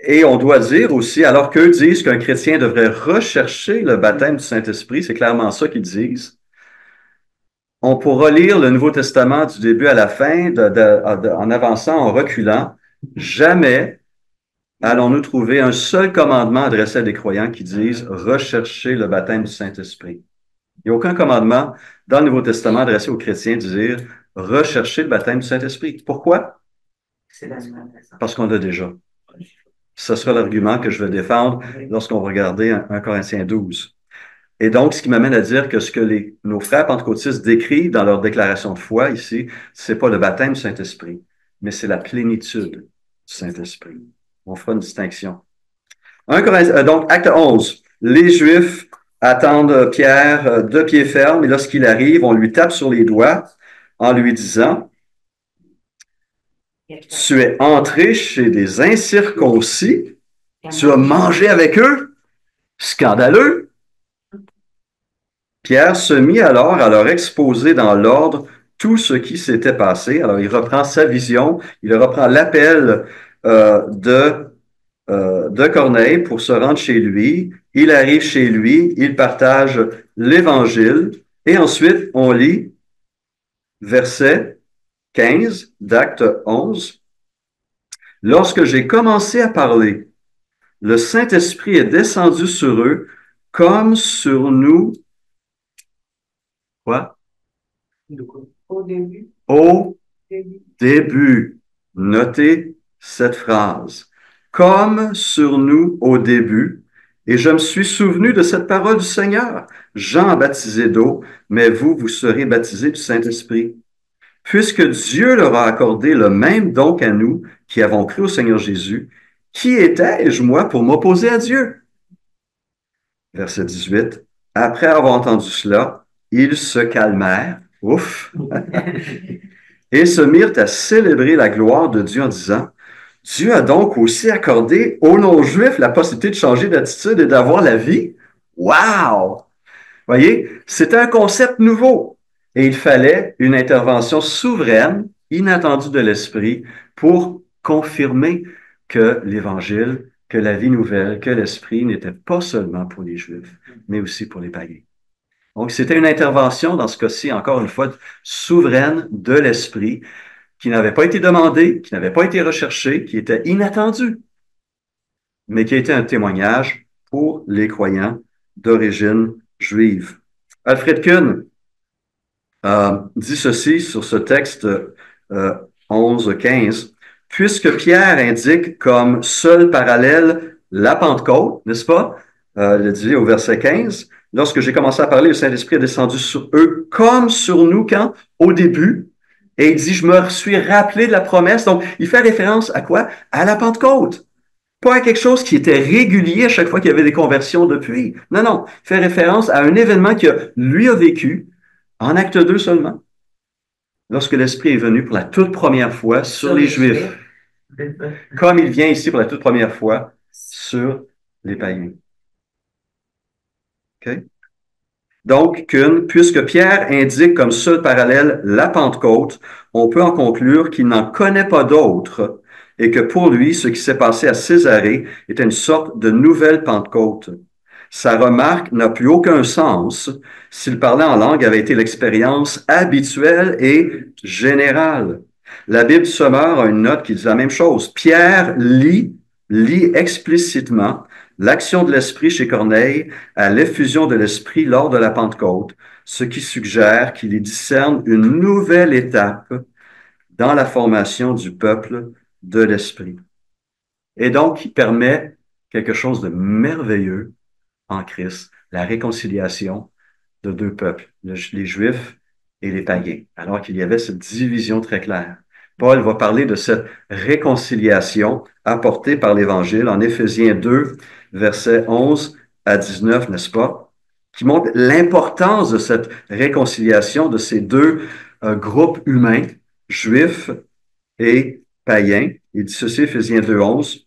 Et on doit dire aussi, alors qu'eux disent qu'un chrétien devrait rechercher le baptême du Saint-Esprit, c'est clairement ça qu'ils disent. On pourra lire le Nouveau Testament du début à la fin, en avançant, en reculant. Jamais allons-nous trouver un seul commandement adressé à des croyants qui disent rechercher le baptême du Saint-Esprit. Il n'y a aucun commandement dans le Nouveau Testament adressé aux chrétiens de dire rechercher le baptême du Saint-Esprit. Pourquoi? Parce qu'on l'a déjà. Ce sera l'argument que je vais défendre lorsqu'on va regarder 1 Corinthiens 12. Et donc, ce qui m'amène à dire que ce que nos frères pentecôtistes décrivent dans leur déclaration de foi ici, c'est pas le baptême du Saint-Esprit, mais c'est la plénitude du Saint-Esprit. On fera une distinction. Donc, acte 11. Les Juifs attendent Pierre de pied ferme et lorsqu'il arrive, on lui tape sur les doigts en lui disant « Tu es entré chez des incirconcis, tu as mangé avec eux, scandaleux. » Pierre se mit alors à leur exposer dans l'ordre tout ce qui s'était passé. Alors, il reprend sa vision, il reprend l'appel de Corneille pour se rendre chez lui. Il arrive chez lui, il partage l'Évangile, et ensuite, on lit verset 15 d'Acte 11. Lorsque j'ai commencé à parler, le Saint-Esprit est descendu sur eux comme sur nous. Quoi? Au début. Au début. Notez cette phrase. Comme sur nous au début. Et je me suis souvenu de cette parole du Seigneur. Jean a baptisé d'eau, mais vous, vous serez baptisés du Saint-Esprit. Puisque Dieu leur a accordé le même don qu'à nous, qui avons cru au Seigneur Jésus, qui étais-je, moi, pour m'opposer à Dieu? Verset 18. Après avoir entendu cela, ils se calmèrent, ouf, et se mirent à célébrer la gloire de Dieu en disant, Dieu a donc aussi accordé aux non-juifs la possibilité de changer d'attitude et d'avoir la vie? Wow! Voyez, c'était un concept nouveau et il fallait une intervention souveraine, inattendue de l'Esprit pour confirmer que l'Évangile, que la vie nouvelle, que l'Esprit n'était pas seulement pour les Juifs, mais aussi pour les païens. Donc, c'était une intervention, dans ce cas-ci, encore une fois, souveraine de l'Esprit, qui n'avait pas été demandée, qui n'avait pas été recherchée, qui était inattendue, mais qui a été un témoignage pour les croyants d'origine juive. Alfred Kuhn dit ceci sur ce texte 11-15. Puisque Pierre indique comme seul parallèle la Pentecôte, n'est-ce pas? Il dit au verset 15, lorsque j'ai commencé à parler, le Saint-Esprit est descendu sur eux comme sur nous quand? Au début. Et il dit, je me suis rappelé de la promesse. Donc, il fait référence à quoi? À la Pentecôte. Pas à quelque chose qui était régulier à chaque fois qu'il y avait des conversions depuis. Non, non. Il fait référence à un événement que lui a vécu en acte 2 seulement, lorsque l'Esprit est venu pour la toute première fois sur les Juifs, comme il vient ici pour la toute première fois sur les païens. OK? Donc, puisque Pierre indique comme seul parallèle la Pentecôte, on peut en conclure qu'il n'en connaît pas d'autre et que pour lui, ce qui s'est passé à Césarée était une sorte de nouvelle Pentecôte. Sa remarque n'a plus aucun sens s'il parlait en langue avait été l'expérience habituelle et générale. La Bible Sommeur a une note qui dit la même chose. Pierre lit explicitement l'action de l'Esprit chez Corneille à l'effusion de l'Esprit lors de la Pentecôte, ce qui suggère qu'il y discerne une nouvelle étape dans la formation du peuple de l'Esprit. Et donc, il permet quelque chose de merveilleux en Christ, la réconciliation de deux peuples, les Juifs et les païens, alors qu'il y avait cette division très claire. Paul va parler de cette réconciliation apportée par l'Évangile en Éphésiens 2, versets 11 à 19, n'est-ce pas? Qui montre l'importance de cette réconciliation de ces deux groupes humains, juifs et païens. Il dit ceci, Éphésiens 2, 11.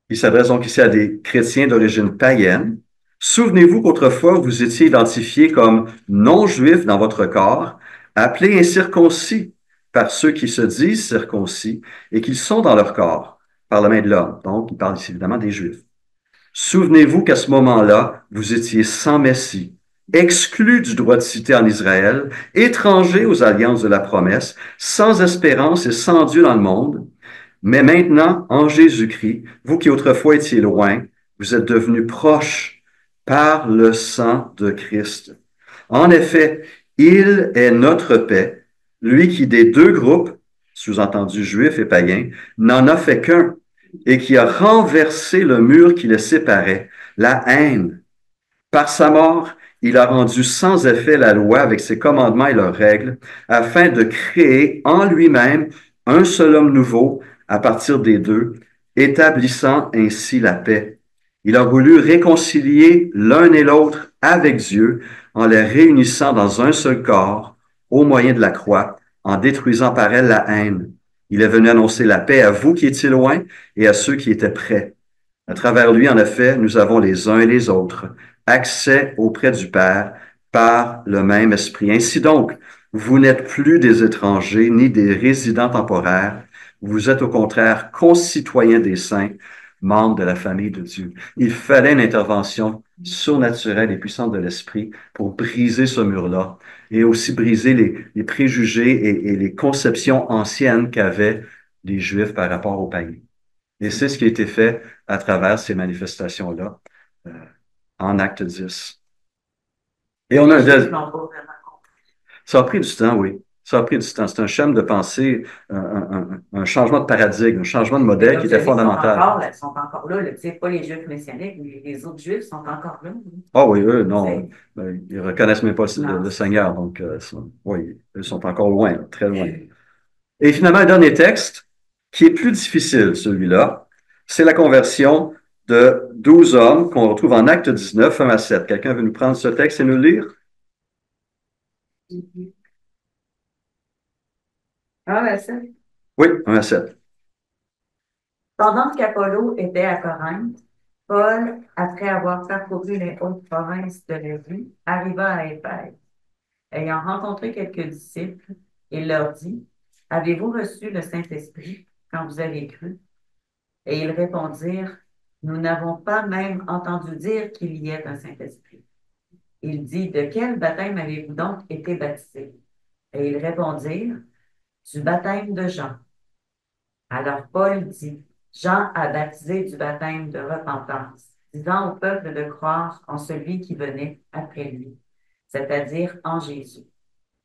Il s'adresse donc ici à des chrétiens d'origine païenne. Souvenez-vous qu'autrefois, vous étiez identifiés comme non-juifs dans votre corps, appelés incirconcis par ceux qui se disent circoncis et qui sont dans leur corps, par la main de l'homme. Donc, il parle ici évidemment des Juifs. Souvenez-vous qu'à ce moment-là, vous étiez sans Messie, exclus du droit de cité en Israël, étrangers aux alliances de la promesse, sans espérance et sans Dieu dans le monde. Mais maintenant, en Jésus-Christ, vous qui autrefois étiez loin, vous êtes devenus proches par le sang de Christ. En effet, il est notre paix, lui qui des deux groupes, sous-entendu juifs et païens, n'en a fait qu'un, et qui a renversé le mur qui les séparait, la haine. Par sa mort, il a rendu sans effet la loi avec ses commandements et leurs règles, afin de créer en lui-même un seul homme nouveau à partir des deux, établissant ainsi la paix. Il a voulu réconcilier l'un et l'autre avec Dieu en les réunissant dans un seul corps au moyen de la croix, en détruisant par elle la haine. Il est venu annoncer la paix à vous qui étiez loin et à ceux qui étaient près. À travers lui, en effet, nous avons les uns et les autres accès auprès du Père par le même esprit. Ainsi donc, vous n'êtes plus des étrangers ni des résidents temporaires. Vous êtes au contraire concitoyens des saints, membres de la famille de Dieu. Il fallait une intervention surnaturelle et puissante de l'esprit pour briser ce mur-là et aussi briser les préjugés et les conceptions anciennes qu'avaient les Juifs par rapport aux païens. Et c'est ce qui a été fait à travers ces manifestations-là en Acte 10. Et on a ça a pris du temps, oui. Ça a pris du temps. C'est un schéma de pensée, un changement de paradigme, un changement de modèle qui était fondamental. Elles sont encore là. Tu sais, pas les Juifs messianiques, mais les autres Juifs sont encore là. Ah oui, eux, non. Ils reconnaissent même pas le Seigneur. Donc, oui, eux sont encore loin, très loin. Et finalement, un dernier texte qui est plus difficile, celui-là, c'est la conversion de 12 hommes qu'on retrouve en Acte 19, 1 à 7. Quelqu'un veut nous prendre ce texte et nous le lire? 1 à 7. Oui, 1 à 7. Pendant qu'Apollo était à Corinthe, Paul, après avoir parcouru les hautes provinces de l'Asie, arriva à Éphèse. Ayant rencontré quelques disciples, il leur dit, « Avez-vous reçu le Saint-Esprit quand vous avez cru? » Et ils répondirent, « Nous n'avons pas même entendu dire qu'il y ait un Saint-Esprit. » Il dit, « De quel baptême avez-vous donc été baptisés? » Et ils répondirent, « Du baptême de Jean. » Alors Paul dit, « Jean a baptisé du baptême de repentance, disant au peuple de croire en celui qui venait après lui, c'est-à-dire en Jésus. »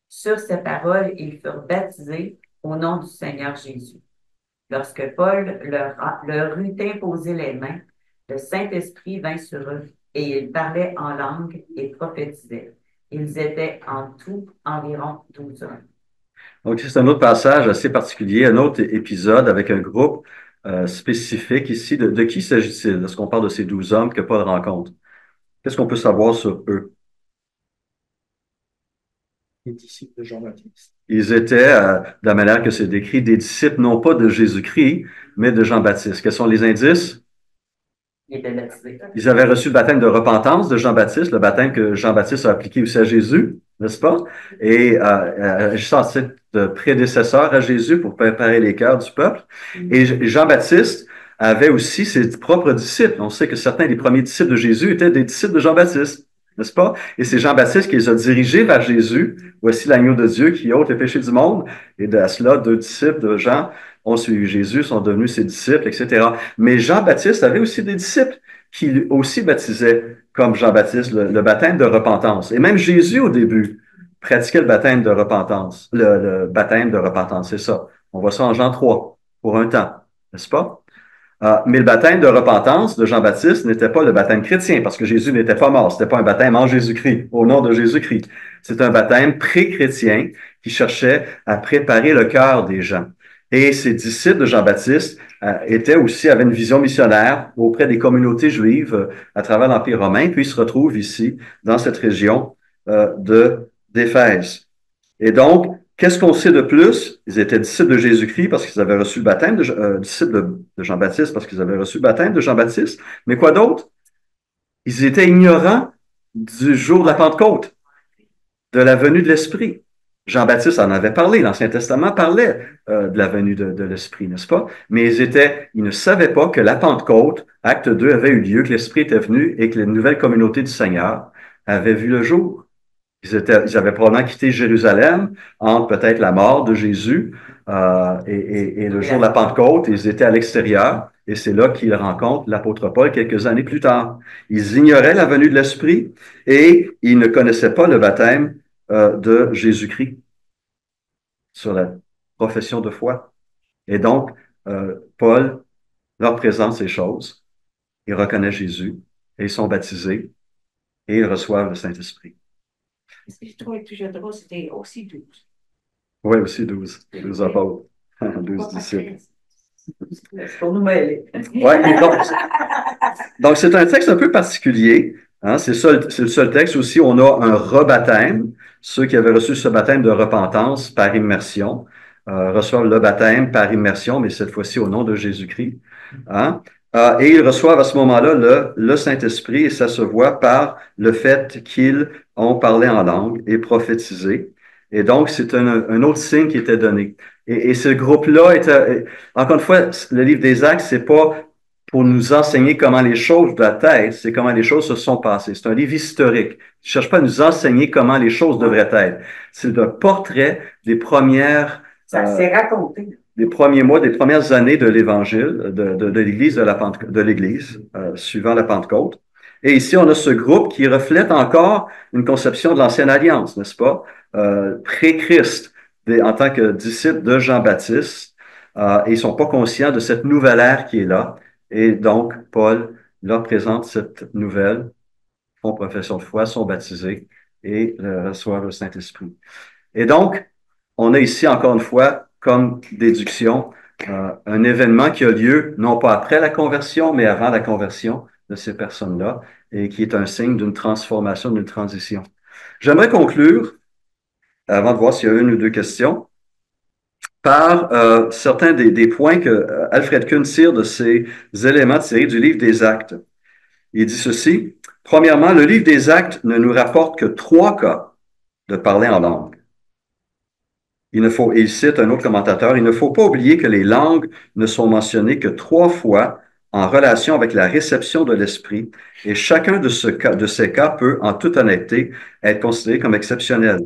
Sur ces paroles, ils furent baptisés au nom du Seigneur Jésus. Lorsque Paul leur eut imposé les mains, le Saint-Esprit vint sur eux et ils parlaient en langue et prophétisaient. Ils étaient en tout environ 12 hommes. Donc, c'est un autre passage assez particulier, un autre épisode avec un groupe spécifique ici. De qui s'agit-il lorsqu'on parle de ces 12 hommes que Paul rencontre? Qu'est-ce qu'on peut savoir sur eux? Les disciples de Jean-Baptiste. Ils étaient, de la manière que c'est décrit, des disciples non pas de Jésus-Christ, mais de Jean-Baptiste. Quels sont les indices? Ils avaient reçu le baptême de repentance de Jean-Baptiste, le baptême que Jean-Baptiste a appliqué aussi à Jésus, n'est-ce pas? Et agissant en titre de prédécesseur à Jésus pour préparer les cœurs du peuple. Et Jean-Baptiste avait aussi ses propres disciples. On sait que certains des premiers disciples de Jésus étaient des disciples de Jean-Baptiste, n'est-ce pas? Et c'est Jean-Baptiste qui les a dirigés vers Jésus. Voici l'agneau de Dieu qui ôte les péchés du monde. Et de cela, 2 disciples de Jean ont suivi Jésus, sont devenus ses disciples, etc. Mais Jean-Baptiste avait aussi des disciples qui aussi baptisaient comme Jean-Baptiste le baptême de repentance. Et même Jésus, au début, pratiquait le baptême de repentance. Le baptême de repentance, c'est ça. On voit ça en Jean 3, pour un temps, n'est-ce pas? Mais le baptême de repentance de Jean-Baptiste n'était pas le baptême chrétien, parce que Jésus n'était pas mort. C'était pas un baptême en Jésus-Christ, au nom de Jésus-Christ. C'est un baptême pré-chrétien qui cherchait à préparer le cœur des gens. Et ces disciples de Jean-Baptiste avaient une vision missionnaire auprès des communautés juives à travers l'Empire romain, puis ils se retrouvent ici, dans cette région d'Éphèse. Et donc, qu'est-ce qu'on sait de plus? Ils étaient disciples de Jésus-Christ parce qu'ils avaient reçu le baptême disciples de Jean-Baptiste parce qu'ils avaient reçu le baptême de Jean-Baptiste. Mais quoi d'autre? Ils étaient ignorants du jour de la Pentecôte, de la venue de l'Esprit. Jean-Baptiste en avait parlé, l'Ancien Testament parlait de la venue de l'Esprit, n'est-ce pas? Mais ils ne savaient pas que la Pentecôte, acte 2, avait eu lieu, que l'Esprit était venu et que les nouvelles communautés du Seigneur avaient vu le jour. Ils avaient probablement quitté Jérusalem entre peut-être la mort de Jésus et le jour de la Pentecôte. Ils étaient à l'extérieur et c'est là qu'ils rencontrent l'apôtre Paul quelques années plus tard. Ils ignoraient la venue de l'Esprit et ils ne connaissaient pas le baptême de Jésus-Christ sur la profession de foi. Et donc, Paul leur présente ces choses. Ils reconnaissent Jésus et ils sont baptisés et ils reçoivent le Saint-Esprit. Ce que je trouvais toujours drôle, c'était aussi 12. Oui, aussi 12. 12 apôtres. 12 disciples. C'est pour nous mêler. Ouais, donc c'est un texte un peu particulier. Hein, c'est le seul texte aussi. On a un rebaptême. Ceux qui avaient reçu ce baptême de repentance par immersion reçoivent le baptême par immersion, mais cette fois-ci au nom de Jésus-Christ. Hein? Et ils reçoivent à ce moment-là le Saint-Esprit et ça se voit par le fait qu'ils ont parlé en langue et prophétisé. Et donc, c'est un autre signe qui était donné. Et ce groupe-là était, encore une fois, le livre des Actes, c'est pas pour nous enseigner comment les choses doivent être, c'est comment les choses se sont passées. C'est un livre historique. Il ne cherche pas à nous enseigner comment les choses devraient être. C'est le portrait des premières... Ça s'est raconté. Des premiers mois, des premières années de l'Évangile, de l'Église, de l'Église, suivant la Pentecôte. Et ici, on a ce groupe qui reflète encore une conception de l'Ancienne Alliance, n'est-ce pas? Pré-Christ, en tant que disciples de Jean-Baptiste. Et ils ne sont pas conscients de cette nouvelle ère qui est là. Et donc, Paul leur présente cette nouvelle, font profession de foi, sont baptisés et reçoivent le Saint-Esprit. Et donc, on a ici, encore une fois, comme déduction, un événement qui a lieu non pas après la conversion, mais avant la conversion de ces personnes-là, et qui est un signe d'une transformation, d'une transition. J'aimerais conclure, avant de voir s'il y a une ou deux questions, par certains des points que Alfred Kuhn tire de ces éléments tirés du livre des Actes. Il dit ceci. Premièrement, le livre des Actes ne nous rapporte que 3 cas de parler en langue. Il cite un autre commentateur, il ne faut pas oublier que les langues ne sont mentionnées que 3 fois en relation avec la réception de l'esprit, et chacun de ces cas peut, en toute honnêteté, être considéré comme exceptionnel.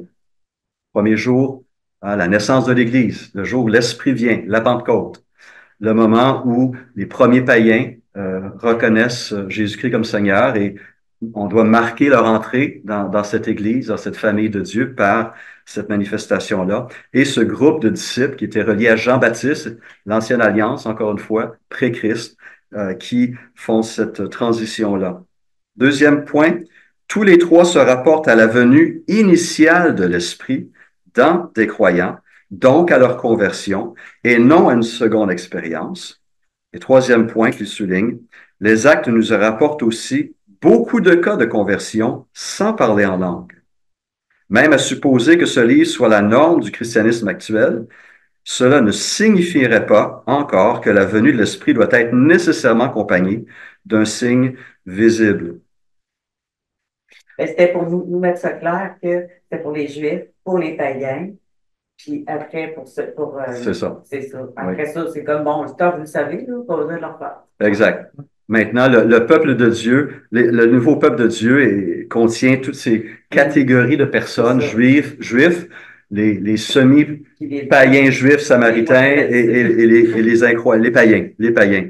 Premier jour, la naissance de l'Église, le jour où l'Esprit vient, la Pentecôte, le moment où les premiers païens reconnaissent Jésus-Christ comme Seigneur et on doit marquer leur entrée dans cette Église, dans cette famille de Dieu par cette manifestation-là. Et ce groupe de disciples qui était relié à Jean-Baptiste, l'Ancienne Alliance, encore une fois, pré-Christ, qui font cette transition-là. Deuxième point, tous les 3 se rapportent à la venue initiale de l'Esprit dans des croyants, donc à leur conversion, et non à une seconde expérience. Et troisième point qu'il souligne, les Actes nous rapportent aussi beaucoup de cas de conversion sans parler en langue. Même à supposer que ce livre soit la norme du christianisme actuel, cela ne signifierait pas encore que la venue de l'Esprit doit être nécessairement accompagnée d'un signe visible. C'était pour nous mettre ça clair que c'était pour les Juifs, pour les païens, puis après c'est ça. C'est ça. Après ça, c'est comme, bon, vous le savez, là, pas besoin de leur faire. Exact. Maintenant, le peuple de Dieu, le nouveau peuple de Dieu contient toutes ces catégories de personnes, juifs, les semi-païens juifs samaritains et les incroyables, les païens.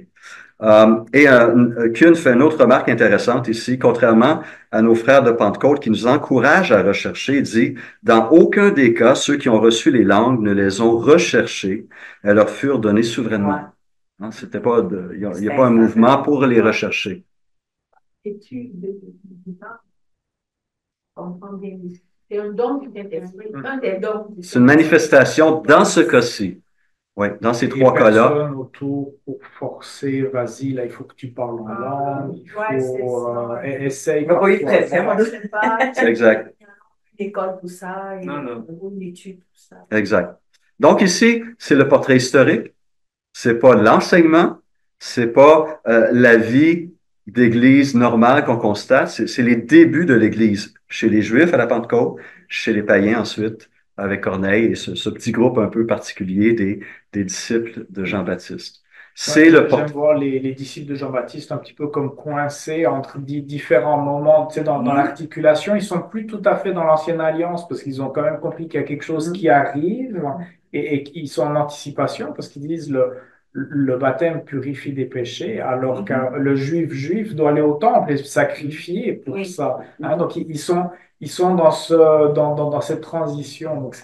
Kuhn fait une autre remarque intéressante ici, contrairement à nos frères de Pentecôte qui nous encouragent à rechercher, il dit, dans aucun des cas, ceux qui ont reçu les langues ne les ont recherchées, elles leur furent données souverainement. Hein, c'était pas il n'y a pas un mouvement pour les rechercher. Étude du temps, comprendre bien. C'est un don du Saint-Esprit, un des dons du C'est une manifestation dans ce cas-ci. Oui, dans ces Il y a trois cas-là. personne autour pour forcer, vas-y, là, il faut que tu parles en langue, il faut essayer. Il n'y a pas eu de pression. C'est exact. L'école pour ça, et Non, non. une étude pour ça. Exact. Donc ici, c'est le portrait historique. C'est pas l'enseignement, c'est pas la vie d'église normale qu'on constate, c'est les débuts de l'église. Chez les Juifs à la Pentecôte, chez les païens ensuite, avec Corneille et ce petit groupe un peu particulier des disciples de Jean-Baptiste. C'est Ouais, le j'aime portrait. voir les disciples de Jean-Baptiste un petit peu comme coincés entre différents moments, tu sais, dans l'articulation. Ils sont plus tout à fait dans l'ancienne alliance parce qu'ils ont quand même compris qu'il y a quelque chose qui arrive et qu'ils sont en anticipation parce qu'ils disent le baptême purifie des péchés alors que le juif doit aller au temple et se sacrifier pour ça. Hein, donc ils sont dans cette transition. Donc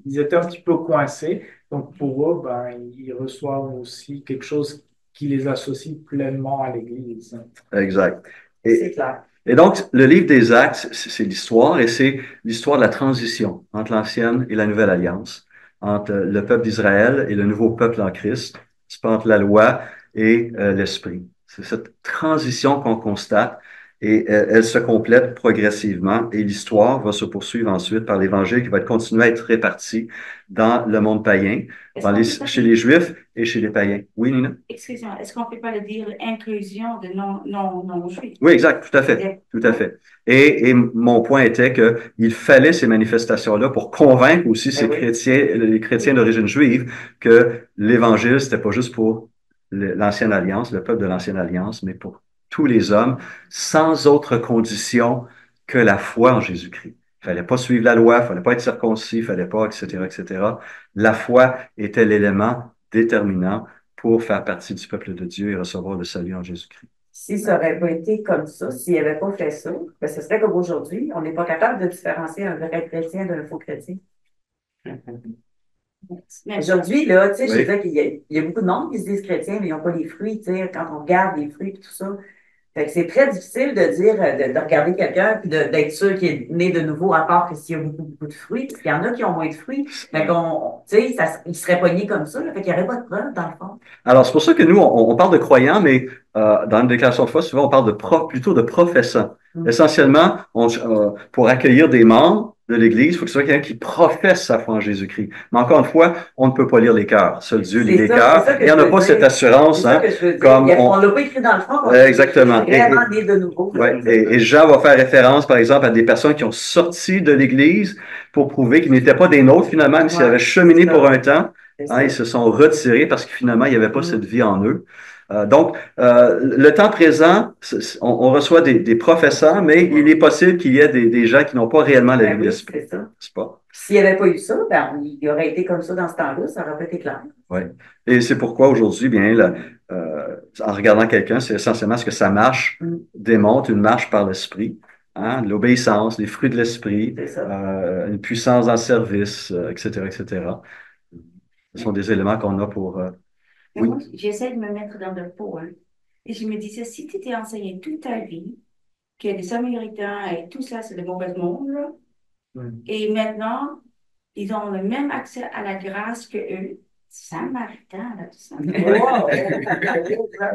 ils étaient un petit peu coincés. Donc pour eux, ben, ils reçoivent aussi quelque chose qui les associe pleinement à l'Église. Exact. C'est clair. Et donc, le livre des Actes, c'est l'histoire et c'est l'histoire de la transition entre l'ancienne et la nouvelle alliance, entre le peuple d'Israël et le nouveau peuple en Christ, c'est pas entre la loi et l'esprit. C'est cette transition qu'on constate et elle se complète progressivement et l'histoire va se poursuivre ensuite par l'Évangile qui va continuer à être réparti dans le monde païen, chez les Juifs et chez les païens. Oui, Nina? Excusez-moi, est-ce qu'on ne peut pas le dire inclusion de non-juifs? Oui, exact, tout à fait, tout à fait. Et mon point était que il fallait ces manifestations-là pour convaincre aussi ces chrétiens, les chrétiens d'origine juive, que l'Évangile, c'était pas juste pour l'Ancienne Alliance, le peuple de l'Ancienne Alliance, mais pour tous les hommes, sans autre condition que la foi en Jésus-Christ. Il fallait pas suivre la loi, il fallait pas être circoncis, il fallait pas, etc., etc. La foi était l'élément déterminant pour faire partie du peuple de Dieu et recevoir le salut en Jésus-Christ. Si ça n'aurait pas été comme ça, s'il n'avait pas fait ça, ben, ce serait comme aujourd'hui. On n'est pas capable de différencier un vrai chrétien d'un faux chrétien. Aujourd'hui, là, tu sais, je disais qu'il y a beaucoup de monde qui se disent chrétiens, mais ils n'ont pas les fruits, tu sais, quand on regarde les fruits et tout ça. Fait que c'est très difficile de dire, de regarder quelqu'un et d'être sûr qu'il est né de nouveau, à part que s'il y a beaucoup, beaucoup de fruits. Parce qu'il y en a qui ont moins de fruits. Fait qu'on, tu sais, il serait pogné comme ça, là, fait qu'il n'y aurait pas de preuve, dans le fond. Alors, c'est pour ça que nous, on parle de croyants, mais dans une déclaration de foi, souvent, on parle plutôt de professants. Essentiellement, pour accueillir des membres de l'Église, il faut que ce soit quelqu'un qui professe sa foi en Jésus-Christ. Mais encore une fois, on ne peut pas lire les cœurs. Seul Dieu lit les cœurs. Et on n'a pas cette assurance. Hein, comme on ne l'a pas écrit dans le front. Exactement. Vraiment né de nouveau. Et Jean va faire référence, par exemple, à des personnes qui ont sorti de l'Église pour prouver qu'ils n'étaient pas des nôtres, finalement, mais s'ils avaient cheminé pour un temps. Hein, ils se sont retirés parce que finalement, il n'y avait pas cette vie en eux. Donc, le temps présent, on reçoit des professeurs, mais il est possible qu'il y ait des gens qui n'ont pas réellement la vie de l'esprit. C'est pas. S'il n'y avait pas eu ça, ben, il aurait été comme ça dans ce temps-là, ça aurait pas été clair. Oui. Et c'est pourquoi aujourd'hui, bien, en regardant quelqu'un, c'est essentiellement ce que sa marche démontre, une marche par l'esprit. Hein, l'obéissance, les fruits de l'esprit, une puissance dans le service, etc., etc. Ce sont des éléments qu'on a pour... oui. Moi, j'essaie de me mettre dans le pot. Hein, et je me disais, si tu t'es enseigné toute ta vie que les Samaritains et tout ça, c'est le mauvais monde, là, et maintenant, ils ont le même accès à la grâce que eux. Samaritains, là, tout ça.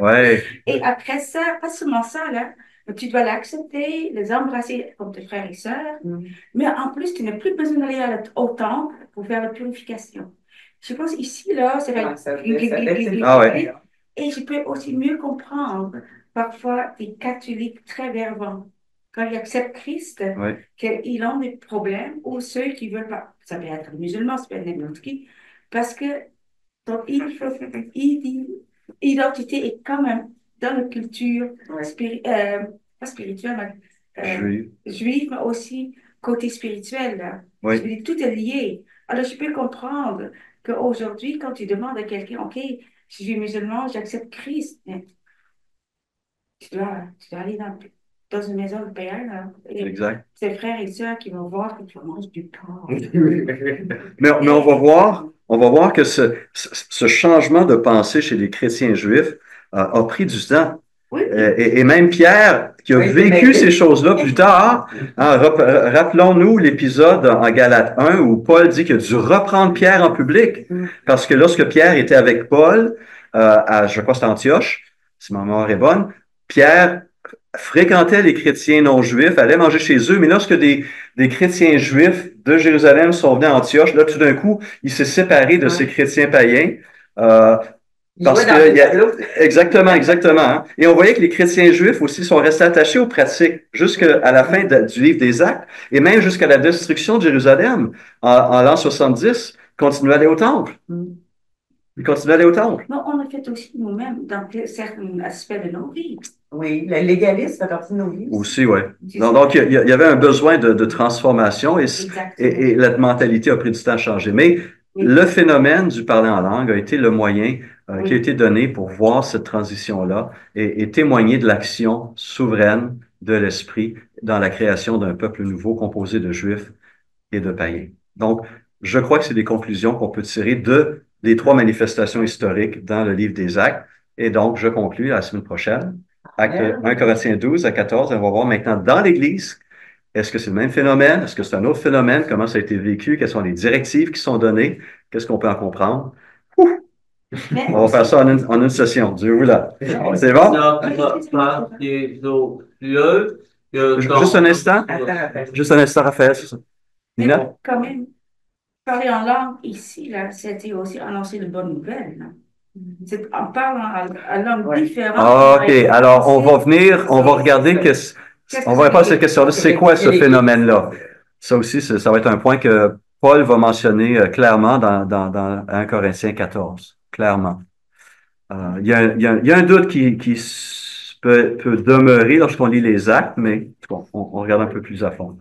Ouais. Et après ça, pas seulement ça, là, tu dois l'accepter, les embrasser comme tes frères et sœurs, mais en plus, tu n'as plus besoin d'aller au temple pour faire la purification. Je pense ici, là, c'est la... Et je peux aussi mieux comprendre parfois des catholiques très fervents. Quand ils acceptent Christ, qu'ils ont des problèmes, ou ceux qui veulent pas, ça peut être musulman, ça peut être n'importe qui, parce que donc, l'identité est quand même dans la culture pas spirituelle, juive, mais aussi côté spirituel. Là. Je veux dire, tout est lié. Alors, je peux comprendre qu'aujourd'hui, quand tu demandes à quelqu'un, OK, je suis musulman, j'accepte Christ, mais tu dois aller dans une maison de Père, là, et Exact. ses frères et sœurs qui vont voir que tu manges du porc. Mais on va voir que ce changement de pensée chez les chrétiens juifs a pris du temps. Oui. Et même Pierre, qui a vécu ces choses-là plus tard, hein, rappelons-nous l'épisode en Galates 1 où Paul dit qu'il a dû reprendre Pierre en public. Parce que lorsque Pierre était avec Paul, je crois que c'était Antioche, si ma mémoire est bonne, Pierre fréquentait les chrétiens non juifs, allait manger chez eux, mais lorsque des chrétiens juifs de Jérusalem sont venus à Antioche, là, tout d'un coup, il s'est séparé de ces chrétiens païens. Parce que, exactement. Hein. Et on voyait que les chrétiens juifs aussi sont restés attachés aux pratiques jusqu'à la fin du livre des Actes et même jusqu'à la destruction de Jérusalem en l'an 70, continuaient à aller au temple. Ils continuaient à aller au temple. Non, on a fait aussi nous-mêmes dans certains aspects de nos vies. Oui, le légalisme fait partie de nos vies. Aussi, oui. Donc, il y avait un besoin de transformation et la mentalité a pris du temps à changer. Mais le phénomène du parler en langue a été le moyen qui a été donné pour voir cette transition-là et témoigner de l'action souveraine de l'Esprit dans la création d'un peuple nouveau composé de Juifs et de païens. Donc, je crois que c'est des conclusions qu'on peut tirer des 3 manifestations historiques dans le livre des Actes. Et donc, je conclus la semaine prochaine. Acte 1 Corinthiens 12 à 14. On va voir maintenant dans l'Église, est-ce que c'est le même phénomène? Est-ce que c'est un autre phénomène? Comment ça a été vécu? Quelles sont les directives qui sont données? Qu'est-ce qu'on peut en comprendre? On va faire ça en une session. Dieu voulant. C'est bon? Juste un instant. Juste un instant, Raphaël, c'est ça. Nina? Mais quand même, parler en langue ici, là, c'était aussi annoncer de bonnes nouvelles. Là. En parlant en langue différente. OK. Alors, on va regarder on va répondre à cette question-là. C'est quoi ce phénomène-là? Ça aussi, ça va être un point que Paul va mentionner clairement dans 1 Corinthiens 14. Clairement. Il y a un doute qui peut demeurer lorsqu'on lit les actes, mais bon, on regarde un peu plus à fond.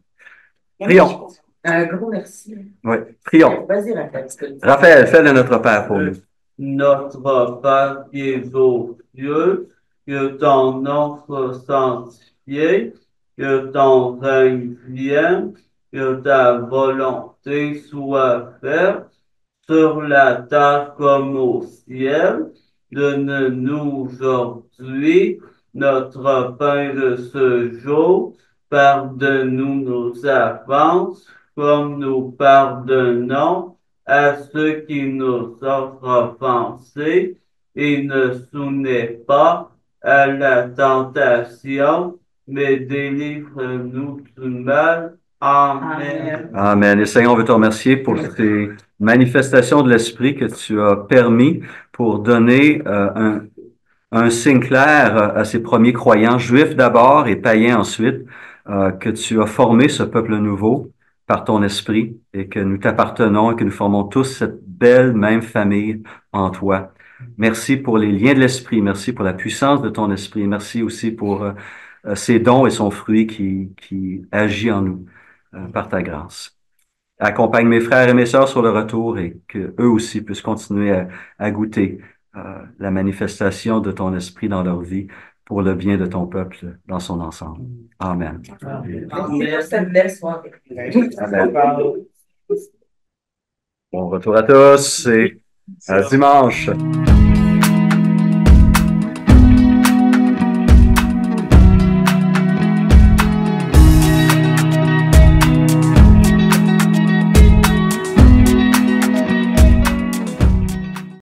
Prions. Un gros merci. Oui, prions. Vas-y, Raphaël. Raphaël, fais de notre Père pour nous. Notre Père qui es aux cieux, que ton nom soit sanctifié, que ton règne vienne, que ta volonté soit faite sur la terre comme au ciel. Donne-nous aujourd'hui notre pain de ce jour. Pardonne-nous nos offenses, comme nous pardonnons à ceux qui nous ont offensés, et ne soumets pas à la tentation, mais délivre-nous du mal. Amen. Amen. Et Seigneur, on veut te remercier pour ces manifestations de l'Esprit que tu as permis pour donner un signe clair à ces premiers croyants, juifs d'abord et païens ensuite, que tu as formé ce peuple nouveau par ton esprit et que nous t'appartenons et que nous formons tous cette belle même famille en toi. Merci pour les liens de l'esprit. Merci pour la puissance de ton esprit. Merci aussi pour ses dons et son fruit qui agit en nous par ta grâce. Accompagne mes frères et mes sœurs sur le retour et que eux aussi puissent continuer à goûter la manifestation de ton esprit dans leur vie pour le bien de ton peuple dans son ensemble. Amen. Amen. Bon retour à tous et à dimanche.